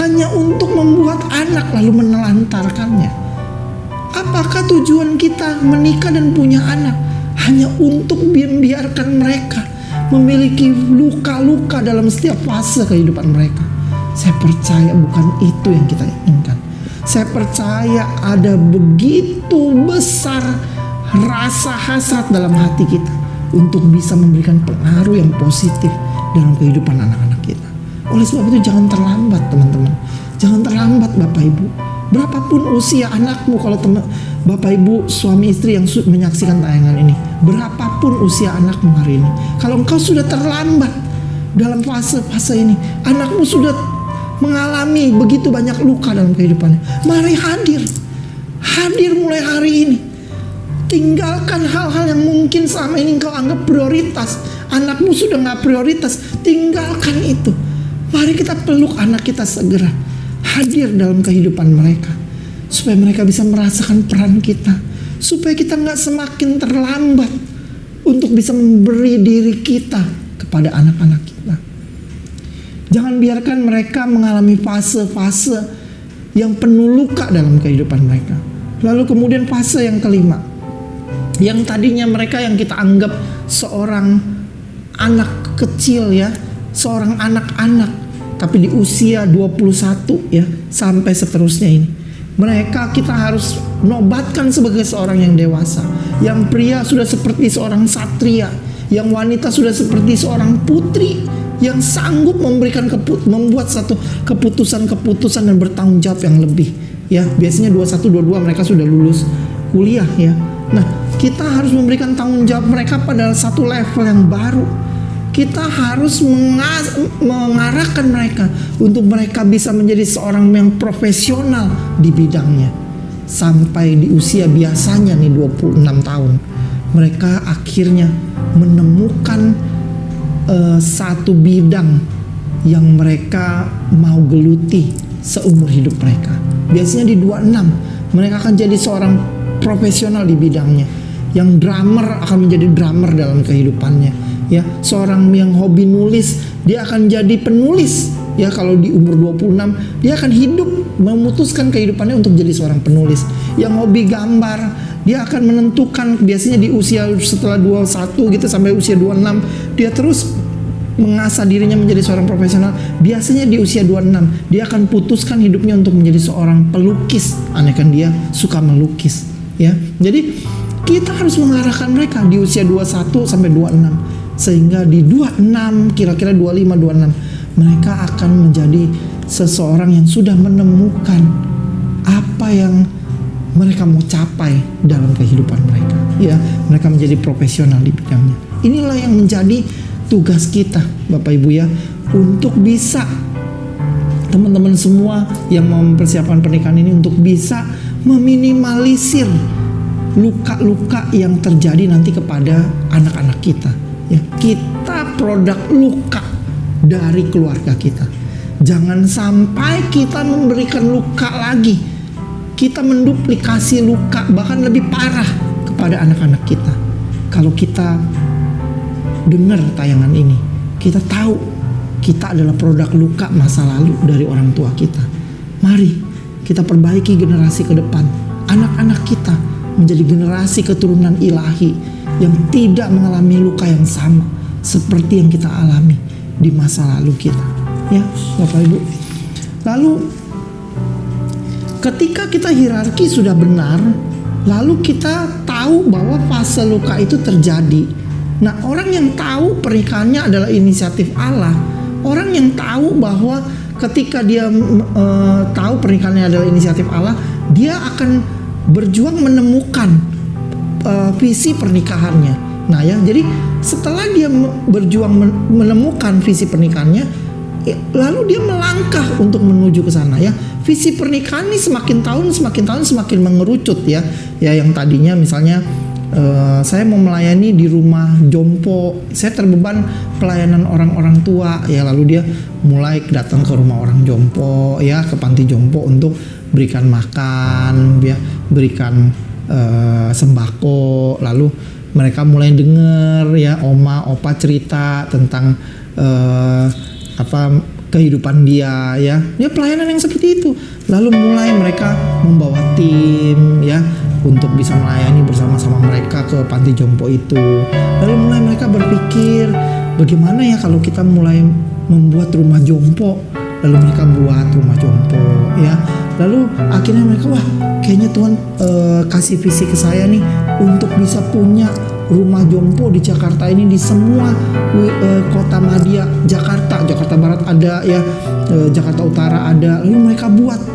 hanya untuk membuat anak lalu menelantarkannya? Apakah tujuan kita menikah dan punya anak hanya untuk membiarkan mereka memiliki luka-luka dalam setiap fase kehidupan mereka? Saya percaya bukan itu yang kita inginkan. Saya percaya ada begitu besar rasa hasrat dalam hati kita untuk bisa memberikan pengaruh yang positif dalam kehidupan anak-anak kita. Oleh sebab itu jangan terlambat teman-teman. Jangan terlambat Bapak Ibu. Berapapun usia anakmu, kalau Bapak Ibu suami istri yang menyaksikan tayangan ini, berapapun usia anakmu hari ini, kalau engkau sudah terlambat dalam fase-fase ini, anakmu sudah mengalami begitu banyak luka dalam kehidupannya, mari hadir mulai hari ini. Tinggalkan hal-hal yang mungkin selama ini engkau anggap prioritas. Anakmu sudah gak prioritas, tinggalkan itu. Mari kita peluk anak kita segera, hadir dalam kehidupan mereka, supaya mereka bisa merasakan peran kita, supaya kita nggak semakin terlambat untuk bisa memberi diri kita kepada anak-anak kita. Jangan biarkan mereka mengalami fase-fase yang penuh luka dalam kehidupan mereka. Lalu kemudian fase yang kelima, yang tadinya mereka yang kita anggap seorang anak kecil ya, seorang anak-anak, tapi di usia 21 ya sampai seterusnya ini, mereka kita harus nobatkan sebagai seorang yang dewasa. Yang pria sudah seperti seorang satria, yang wanita sudah seperti seorang putri yang sanggup membuat satu keputusan-keputusan dan bertanggung jawab yang lebih ya. Biasanya 21-22 mereka sudah lulus kuliah ya. Nah, kita harus memberikan tanggung jawab mereka pada satu level yang baru. Kita harus mengarahkan mereka untuk mereka bisa menjadi seorang yang profesional di bidangnya. Sampai di usia biasanya nih 26 tahun, mereka akhirnya menemukan satu bidang yang mereka mau geluti seumur hidup mereka. Biasanya di 26 mereka akan jadi seorang profesional di bidangnya. Yang drummer akan menjadi drummer dalam kehidupannya ya. Seorang yang hobi nulis, dia akan jadi penulis ya. Kalau di umur 26 dia akan hidup memutuskan kehidupannya untuk jadi seorang penulis. Yang hobi gambar, dia akan menentukan biasanya di usia setelah 21 gitu sampai usia 26 dia terus mengasah dirinya menjadi seorang profesional. Biasanya di usia 26 dia akan putuskan hidupnya untuk menjadi seorang pelukis, andaikan dia suka melukis ya. Jadi kita harus mengarahkan mereka di usia 21 sampai 26 sehingga di 26 kira-kira 25-26 mereka akan menjadi seseorang yang sudah menemukan apa yang mereka mau capai dalam kehidupan mereka ya. Mereka menjadi profesional di bidangnya. Inilah yang menjadi tugas kita Bapak Ibu ya, untuk bisa teman-teman semua yang mau mempersiapkan pernikahan ini untuk bisa meminimalisir luka-luka yang terjadi nanti kepada anak-anak kita ya. Kita produk luka dari keluarga kita. Jangan sampai kita memberikan luka lagi, kita menduplikasi luka bahkan lebih parah kepada anak-anak kita. Kalau kita dengar tayangan ini, kita tahu kita adalah produk luka masa lalu dari orang tua kita. Mari kita perbaiki generasi ke depan. Anak-anak kita menjadi generasi keturunan ilahi yang tidak mengalami luka yang sama seperti yang kita alami di masa lalu kita ya Bapak Ibu. Lalu ketika kita hierarki sudah benar, lalu kita tahu bahwa fase luka itu terjadi. Nah, orang yang tahu pernikahannya adalah inisiatif Allah, orang yang tahu bahwa ketika dia tahu pernikahannya adalah inisiatif Allah, dia akan berjuang menemukan visi pernikahannya. Nah ya, jadi setelah dia berjuang menemukan visi pernikahannya, lalu dia melangkah untuk menuju ke sana ya. Visi pernikahan ini semakin tahun semakin mengerucut ya. Ya, yang tadinya misalnya saya mau melayani di rumah jompo, saya terbeban pelayanan orang-orang tua ya, lalu dia mulai datang ke rumah orang jompo ya, ke panti jompo untuk berikan makan ya, berikan sembako. Lalu mereka mulai dengar ya oma opa cerita tentang kehidupan dia ya pelayanan yang seperti itu. Lalu mulai mereka membawa tim ya untuk bisa melayani bersama-sama mereka ke panti jompo itu. Lalu mulai mereka berpikir, bagaimana ya kalau kita mulai membuat rumah jompo. Lalu mereka buat rumah jompo ya. Lalu akhirnya mereka, wah kayaknya Tuhan kasih visi ke saya nih untuk bisa punya rumah jompo di Jakarta ini, di semua kota madya Jakarta Barat ada ya, Jakarta Utara ada. Lalu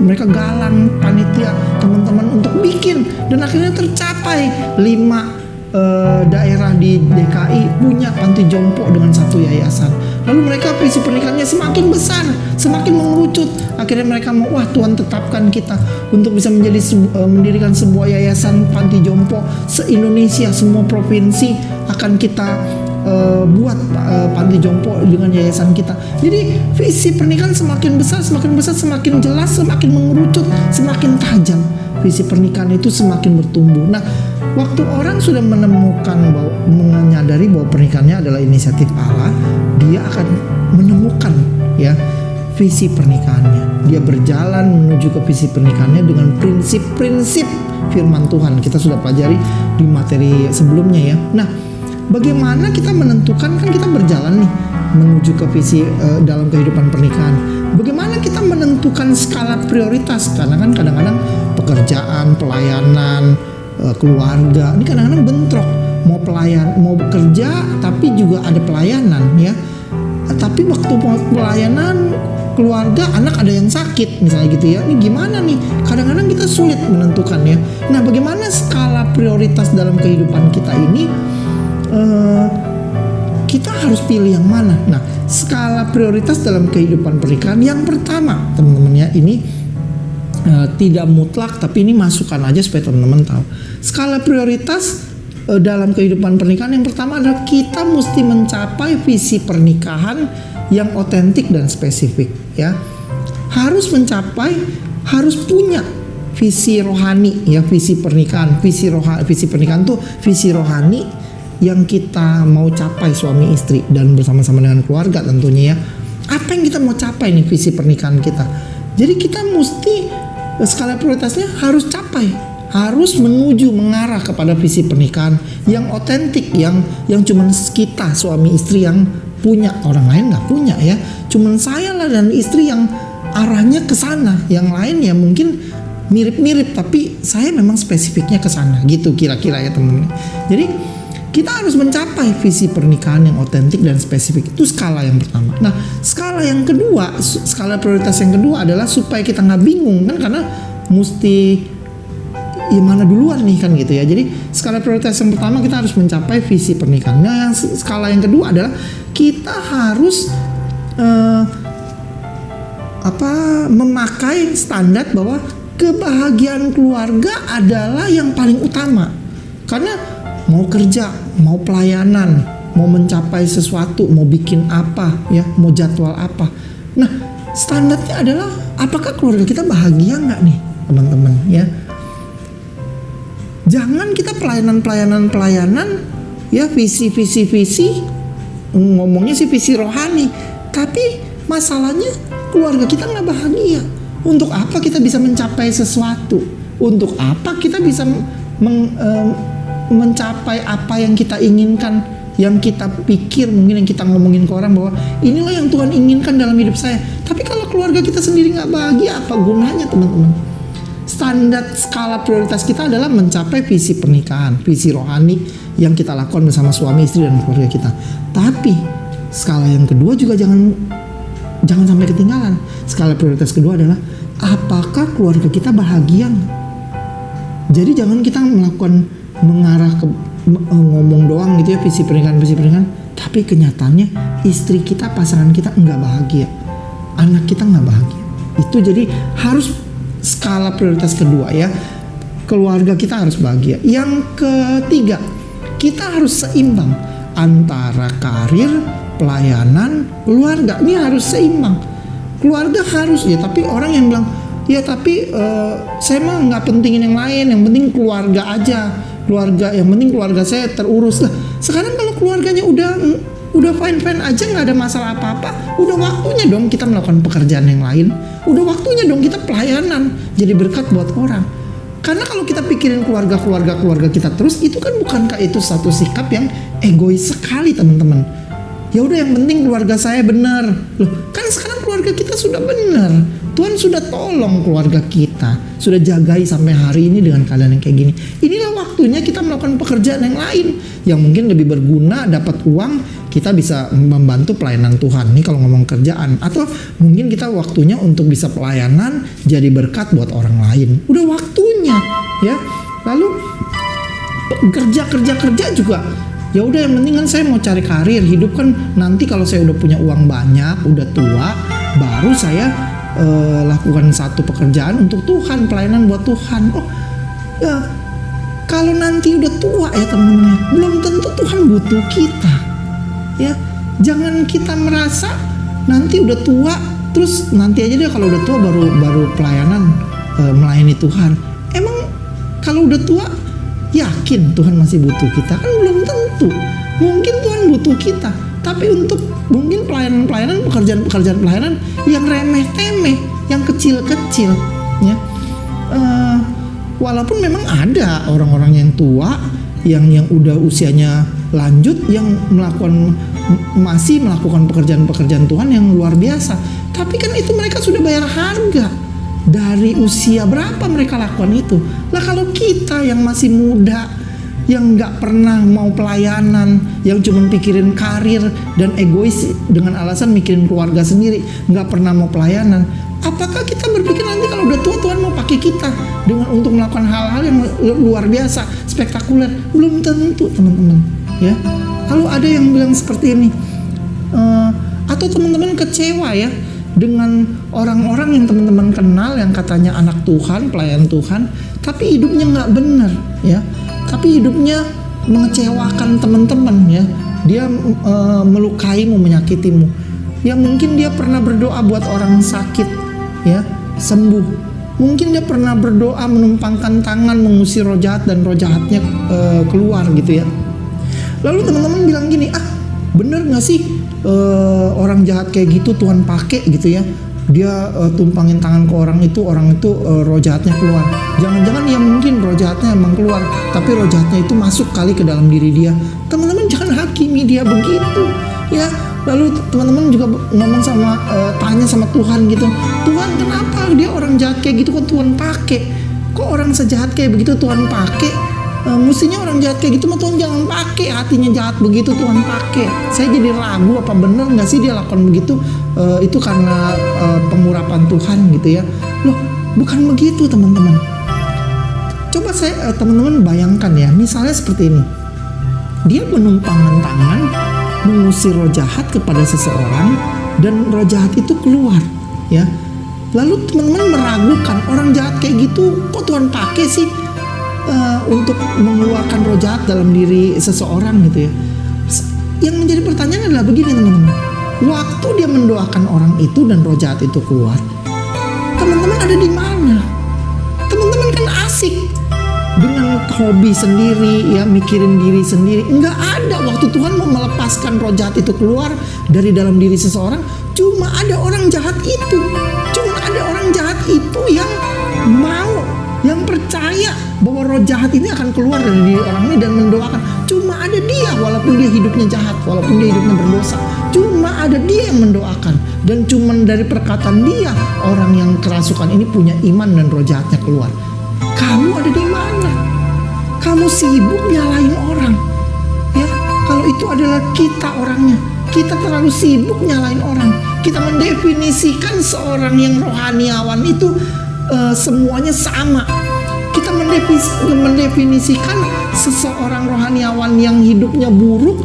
mereka galang panitia teman-teman untuk bikin, dan akhirnya tercapai 5 daerah di DKI punya panti jompo dengan satu yayasan. Lalu mereka visi pernikahannya semakin besar, semakin mengerucut. Akhirnya mereka mau, wah Tuhan tetapkan kita untuk bisa mendirikan sebuah yayasan panti jompo se-Indonesia, semua provinsi akan kita buat panti jompo dengan yayasan kita. Jadi visi pernikahan semakin besar, semakin jelas, semakin mengerucut, semakin tajam. Visi pernikahan itu semakin bertumbuh. Nah, Waktu orang sudah menyadari bahwa pernikahannya adalah inisiatif Allah, dia akan menemukan ya visi pernikahannya. Dia berjalan menuju ke visi pernikahannya dengan prinsip-prinsip firman Tuhan. Kita sudah pelajari di materi sebelumnya ya. Nah, bagaimana kita menentukan, kan kita berjalan nih menuju ke visi dalam kehidupan pernikahan. Bagaimana kita menentukan skala prioritas? Karena kan kadang-kadang pekerjaan, pelayanan, keluarga ini kadang-kadang bentrok. Mau bekerja tapi juga ada pelayanan ya. Tapi waktu pelayanan, keluarga, anak ada yang sakit misalnya gitu ya. Ini gimana nih? Kadang-kadang kita sulit menentukan ya. Nah, bagaimana skala prioritas dalam kehidupan kita ini? Kita harus pilih yang mana? Nah, skala prioritas dalam kehidupan pernikahan yang pertama, teman-teman ya, ini tidak mutlak, tapi ini masukan aja supaya teman-teman tahu. Skala prioritas dalam kehidupan pernikahan yang pertama adalah kita mesti mencapai visi pernikahan yang otentik dan spesifik ya. Harus punya visi rohani ya, visi pernikahan. Visi pernikahan tuh visi rohani yang kita mau capai suami istri dan bersama-sama dengan keluarga tentunya ya. Apa yang kita mau capai nih visi pernikahan kita? Jadi kita mesti skala prioritasnya harus harus mengarah kepada visi pernikahan yang otentik, yang cuman kita suami istri yang punya, orang lain nggak punya ya. Cuman saya lah dan istri yang arahnya ke sana. Yang lain ya mungkin mirip-mirip, tapi saya memang spesifiknya ke sana gitu kira-kira ya teman-teman. Jadi kita harus mencapai visi pernikahan yang otentik dan spesifik. Itu skala yang pertama. Nah, skala yang kedua, skala prioritas yang kedua adalah supaya kita nggak bingung kan, karena mesti ya mana duluan nih kan gitu ya. Jadi skala prioritas yang pertama kita harus mencapai visi pernikahan. Nah, yang skala yang kedua adalah kita harus memakai standar bahwa kebahagiaan keluarga adalah yang paling utama. Karena mau kerja, mau pelayanan, mau mencapai sesuatu, mau bikin apa ya, mau jadwal apa. Nah, standarnya adalah apakah keluarga kita bahagia nggak nih teman-teman ya. Jangan kita pelayanan ya, visi ngomongnya sih visi rohani, tapi masalahnya keluarga kita nggak bahagia. Untuk apa kita bisa mencapai sesuatu? Untuk apa kita bisa mencapai apa yang kita inginkan, yang kita pikir, mungkin yang kita ngomongin ke orang bahwa inilah yang Tuhan inginkan dalam hidup saya. Tapi kalau keluarga kita sendiri nggak bahagia, apa gunanya teman-teman? Standar skala prioritas kita adalah mencapai visi pernikahan, visi rohani yang kita lakukan bersama suami istri dan keluarga kita. Tapi skala yang kedua juga jangan sampai ketinggalan. Skala prioritas kedua adalah apakah keluarga kita bahagia? Jadi jangan kita mengarah ke ngomong doang gitu ya, visi pernikahan, tapi kenyataannya istri kita, pasangan kita enggak bahagia, anak kita enggak bahagia. Itu jadi harus skala prioritas kedua ya, keluarga kita harus bahagia. Yang ketiga, kita harus seimbang antara karir, pelayanan, keluarga. Ini harus seimbang. Keluarga harus ya, tapi orang yang bilang ya tapi saya mah nggak pentingin yang lain, yang penting keluarga aja. Yang penting keluarga saya terurus lah. Sekarang kalau keluarganya udah fine aja, nggak ada masalah apa-apa, udah waktunya dong kita melakukan pekerjaan yang lain. Udah waktunya dong kita pelayanan, jadi berkat buat orang. Karena kalau kita pikirin keluarga kita terus, itu kan bukankah itu satu sikap yang egois sekali teman-teman? Ya udah, yang penting keluarga saya benar. Loh, kan sekarang keluarga kita sudah benar. Tuhan sudah tolong keluarga kita, sudah jagai sampai hari ini dengan keadaan yang kayak gini. Inilah waktunya kita melakukan pekerjaan yang lain yang mungkin lebih berguna, dapat uang, kita bisa membantu pelayanan Tuhan. Nih kalau ngomong kerjaan, atau mungkin kita waktunya untuk bisa pelayanan jadi berkat buat orang lain. Udah waktunya ya. Lalu kerja juga. Ya udah, yang penting kan saya mau cari karir, hidup kan nanti kalau saya udah punya uang banyak, udah tua, baru saya lakukan satu pekerjaan untuk Tuhan, pelayanan buat Tuhan. Oh ya, kalau nanti udah tua ya teman-teman, belum tentu Tuhan butuh kita ya. Jangan kita merasa nanti udah tua, terus nanti aja deh kalau udah tua baru pelayanan, melayani Tuhan. Emang kalau udah tua yakin Tuhan masih butuh kita? Kan belum tentu. Mungkin Tuhan butuh kita, tapi untuk mungkin pelayanan-pelayanan, pekerjaan-pekerjaan pelayanan yang remeh-temeh, yang kecil-kecil, ya. Walaupun memang ada orang-orang yang tua, yang udah usianya lanjut, yang masih melakukan pekerjaan-pekerjaan Tuhan yang luar biasa. Tapi kan itu mereka sudah bayar harga. Dari usia berapa mereka lakukan itu? Lah kalau kita yang masih muda, yang nggak pernah mau pelayanan, yang cuma pikirin karir dan egois dengan alasan mikirin keluarga sendiri, nggak pernah mau pelayanan, apakah kita berpikir nanti kalau udah tua Tuhan mau pakai kita untuk melakukan hal-hal yang luar biasa, spektakuler? Belum tentu, teman-teman. Ya, kalau ada yang bilang seperti ini, atau teman-teman kecewa ya dengan orang-orang yang teman-teman kenal yang katanya anak Tuhan, pelayan Tuhan, tapi hidupnya nggak benar, ya. Tapi hidupnya mengecewakan teman-teman, ya. Dia melukaimu, menyakitimu. Ya mungkin dia pernah berdoa buat orang sakit, ya, sembuh. Mungkin dia pernah berdoa menumpangkan tangan mengusir roh jahat dan roh jahatnya keluar gitu ya. Lalu teman-teman bilang gini, bener nggak sih orang jahat kayak gitu Tuhan pakai gitu ya? Dia tumpangin tangan ke orang itu roh jahatnya keluar. Jangan-jangan ya mungkin roh jahatnya emang keluar, tapi roh jahatnya itu masuk kali ke dalam diri dia. Teman-teman jangan hakimi dia begitu, ya. Lalu teman-teman juga ngomong tanya sama Tuhan gitu, Tuhan kenapa dia orang jahat kayak gitu kok Tuhan pakai? Kok orang sejahat kayak begitu Tuhan pakai? Mestinya orang jahat kayak gitu mah Tuhan jangan pakai, hatinya jahat begitu Tuhan pakai. Saya jadi ragu apa bener nggak sih dia lakukan begitu, itu karena pengurapan Tuhan gitu ya. Loh, bukan begitu teman-teman. Coba teman-teman bayangkan ya, misalnya seperti ini, dia menumpangkan tangan mengusir roh jahat kepada seseorang dan roh jahat itu keluar, ya. Lalu teman-teman meragukan, orang jahat kayak gitu kok Tuhan pakai sih untuk mengeluarkan roh jahat dalam diri seseorang gitu ya. Yang menjadi pertanyaan adalah begini teman-teman, waktu dia mendoakan orang itu dan roh jahat itu keluar, teman-teman ada di mana? Teman-teman kan asik dengan hobi sendiri ya, mikirin diri sendiri. Enggak ada waktu Tuhan mau melepaskan roh jahat itu keluar dari dalam diri seseorang. Cuma ada orang jahat itu, yang mau, yang percaya bahwa roh jahat ini akan keluar dari diri orang ini dan mendoakan. Cuma ada dia, walaupun dia hidupnya jahat, walaupun dia hidupnya berdosa, cuma ada dia yang mendoakan. Dan cuma dari perkataan dia, orang yang kerasukan ini punya iman dan roh jahatnya keluar. Kamu ada di mana? Kamu sibuk nyalain orang, ya. Kalau itu adalah kita orangnya, kita terlalu sibuk nyalain orang. Kita mendefinisikan seorang yang rohaniawan itu semuanya sama. Kita mendefinisikan seseorang rohaniawan yang hidupnya buruk,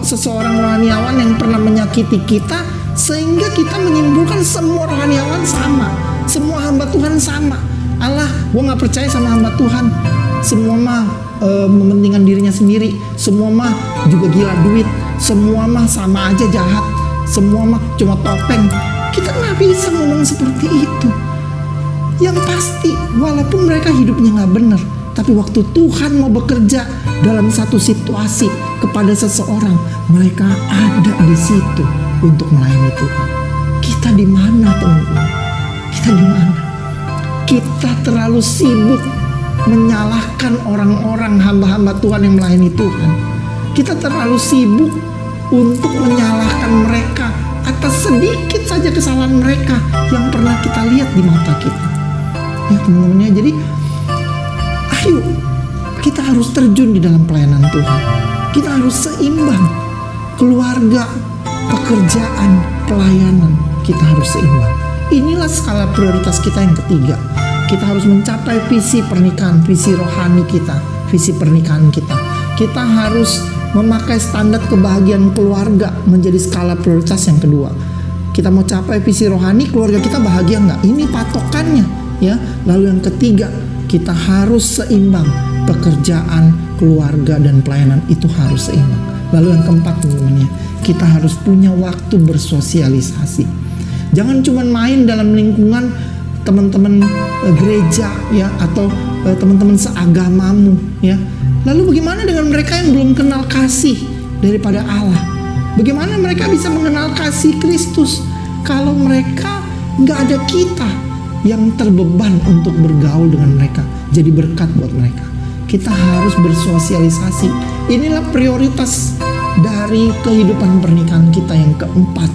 seseorang rohaniawan yang pernah menyakiti kita, sehingga kita menyimpulkan semua rohaniawan sama, semua hamba Tuhan sama. Allah, gue gak percaya sama hamba Tuhan. Semua mah mementingkan dirinya sendiri. Semua mah juga gila duit. Semua mah sama aja jahat. Semua mah cuma topeng. Kita gak bisa ngomong seperti itu. Yang pasti, walaupun mereka hidupnya gak benar, tapi waktu Tuhan mau bekerja dalam satu situasi kepada seseorang, mereka ada di situ untuk melayani Tuhan. Kita di mana, teman-teman? Kita di mana? Kita terlalu sibuk menyalahkan orang-orang hamba-hamba Tuhan yang melayani Tuhan. Kita terlalu sibuk untuk menyalahkan mereka atas sedikit saja kesalahan mereka yang pernah kita lihat di mata kita. Ya teman-teman ya, jadi ayo kita harus terjun di dalam pelayanan Tuhan. Kita harus seimbang. Keluarga, pekerjaan, pelayanan, kita harus seimbang. Inilah skala prioritas kita yang ketiga. Kita harus mencapai visi pernikahan, visi rohani kita, visi pernikahan kita. Kita harus memakai standar kebahagiaan keluarga menjadi skala prioritas yang kedua. Kita mau capai visi rohani, keluarga kita bahagia nggak? Ini patokannya, ya. Lalu yang ketiga, kita harus seimbang. Pekerjaan, keluarga, dan pelayanan itu harus seimbang. Lalu yang keempat, teman-teman, kita harus punya waktu bersosialisasi. Jangan cuma main dalam lingkungan teman-teman gereja ya, atau teman-teman seagamamu, ya. Lalu bagaimana dengan mereka yang belum kenal kasih daripada Allah? Bagaimana mereka bisa mengenal kasih Kristus kalau mereka nggak ada kita yang terbeban untuk bergaul dengan mereka, jadi berkat buat mereka? Kita harus bersosialisasi. Inilah prioritas dari kehidupan pernikahan kita yang keempat.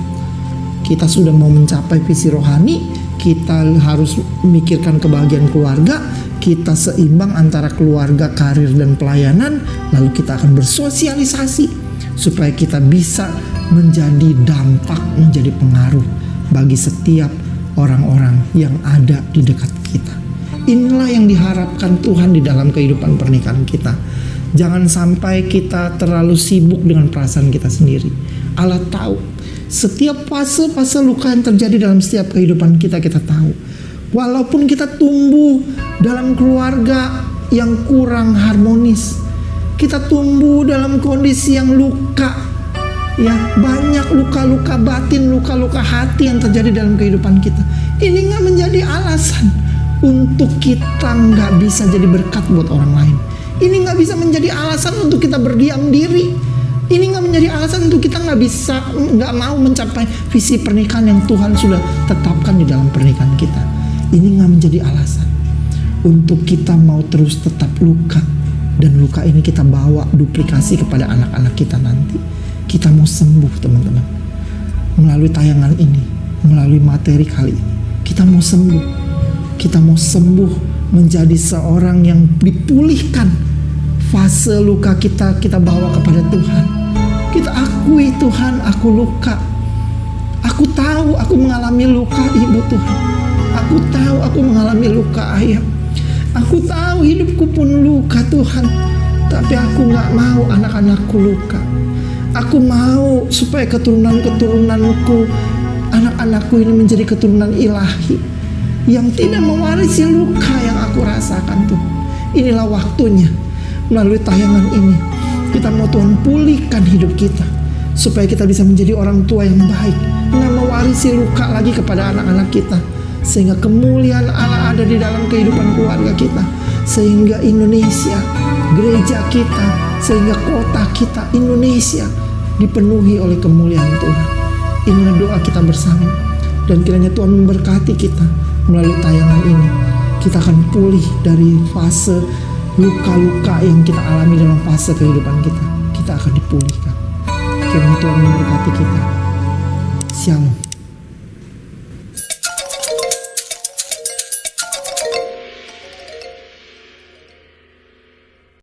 Kita sudah mau mencapai visi rohani, kita harus memikirkan kebahagiaan keluarga, kita seimbang antara keluarga, karir, dan pelayanan. Lalu kita akan bersosialisasi supaya kita bisa menjadi dampak, menjadi pengaruh bagi setiap orang-orang yang ada di dekat kita. Inilah yang diharapkan Tuhan di dalam kehidupan pernikahan kita. Jangan sampai kita terlalu sibuk dengan perasaan kita sendiri. Allah tahu setiap fase-fase luka yang terjadi dalam setiap kehidupan kita, kita tahu. Walaupun kita tumbuh dalam keluarga yang kurang harmonis, kita tumbuh dalam kondisi yang luka, ya, banyak luka-luka batin, luka-luka hati yang terjadi dalam kehidupan kita. Ini gak menjadi alasan untuk kita gak bisa jadi berkat buat orang lain. Ini gak bisa menjadi alasan untuk kita berdiam diri. Ini gak menjadi alasan untuk kita gak mau mencapai visi pernikahan yang Tuhan sudah tetapkan di dalam pernikahan kita. Ini gak menjadi alasan untuk kita mau terus tetap luka, dan luka ini kita bawa duplikasi kepada anak-anak kita nanti. Kita mau sembuh, teman-teman. Melalui tayangan ini, melalui materi kali ini, kita mau sembuh. Kita mau sembuh menjadi seorang yang dipulihkan. Fase luka kita bawa kepada Tuhan. Kita akui, Tuhan, aku luka. Aku tahu aku mengalami luka, Ibu Tuhan. Aku tahu aku mengalami luka, Ayah. Aku tahu hidupku pun luka, Tuhan. Tapi aku gak mau anak-anakku luka. Aku mau supaya keturunan-keturunanku, anak-anakku ini menjadi keturunan ilahi yang tidak mewarisi luka yang aku rasakan, Tuh. Inilah waktunya. Melalui tayangan ini kita mau Tuhan pulihkan hidup kita, supaya kita bisa menjadi orang tua yang baik, nggak mewarisi luka lagi kepada anak-anak kita, sehingga kemuliaan Allah ada di dalam kehidupan keluarga kita, sehingga Indonesia, gereja kita, sehingga kota kita Indonesia dipenuhi oleh kemuliaan Tuhan. Inilah doa kita bersama, dan kiranya Tuhan memberkati kita. Melalui tayangan ini kita akan pulih dari fase luka-luka yang kita alami dalam fase kehidupan kita. Kita akan dipulihkan. Kiranya Tuhan memberkati kita. Shalom.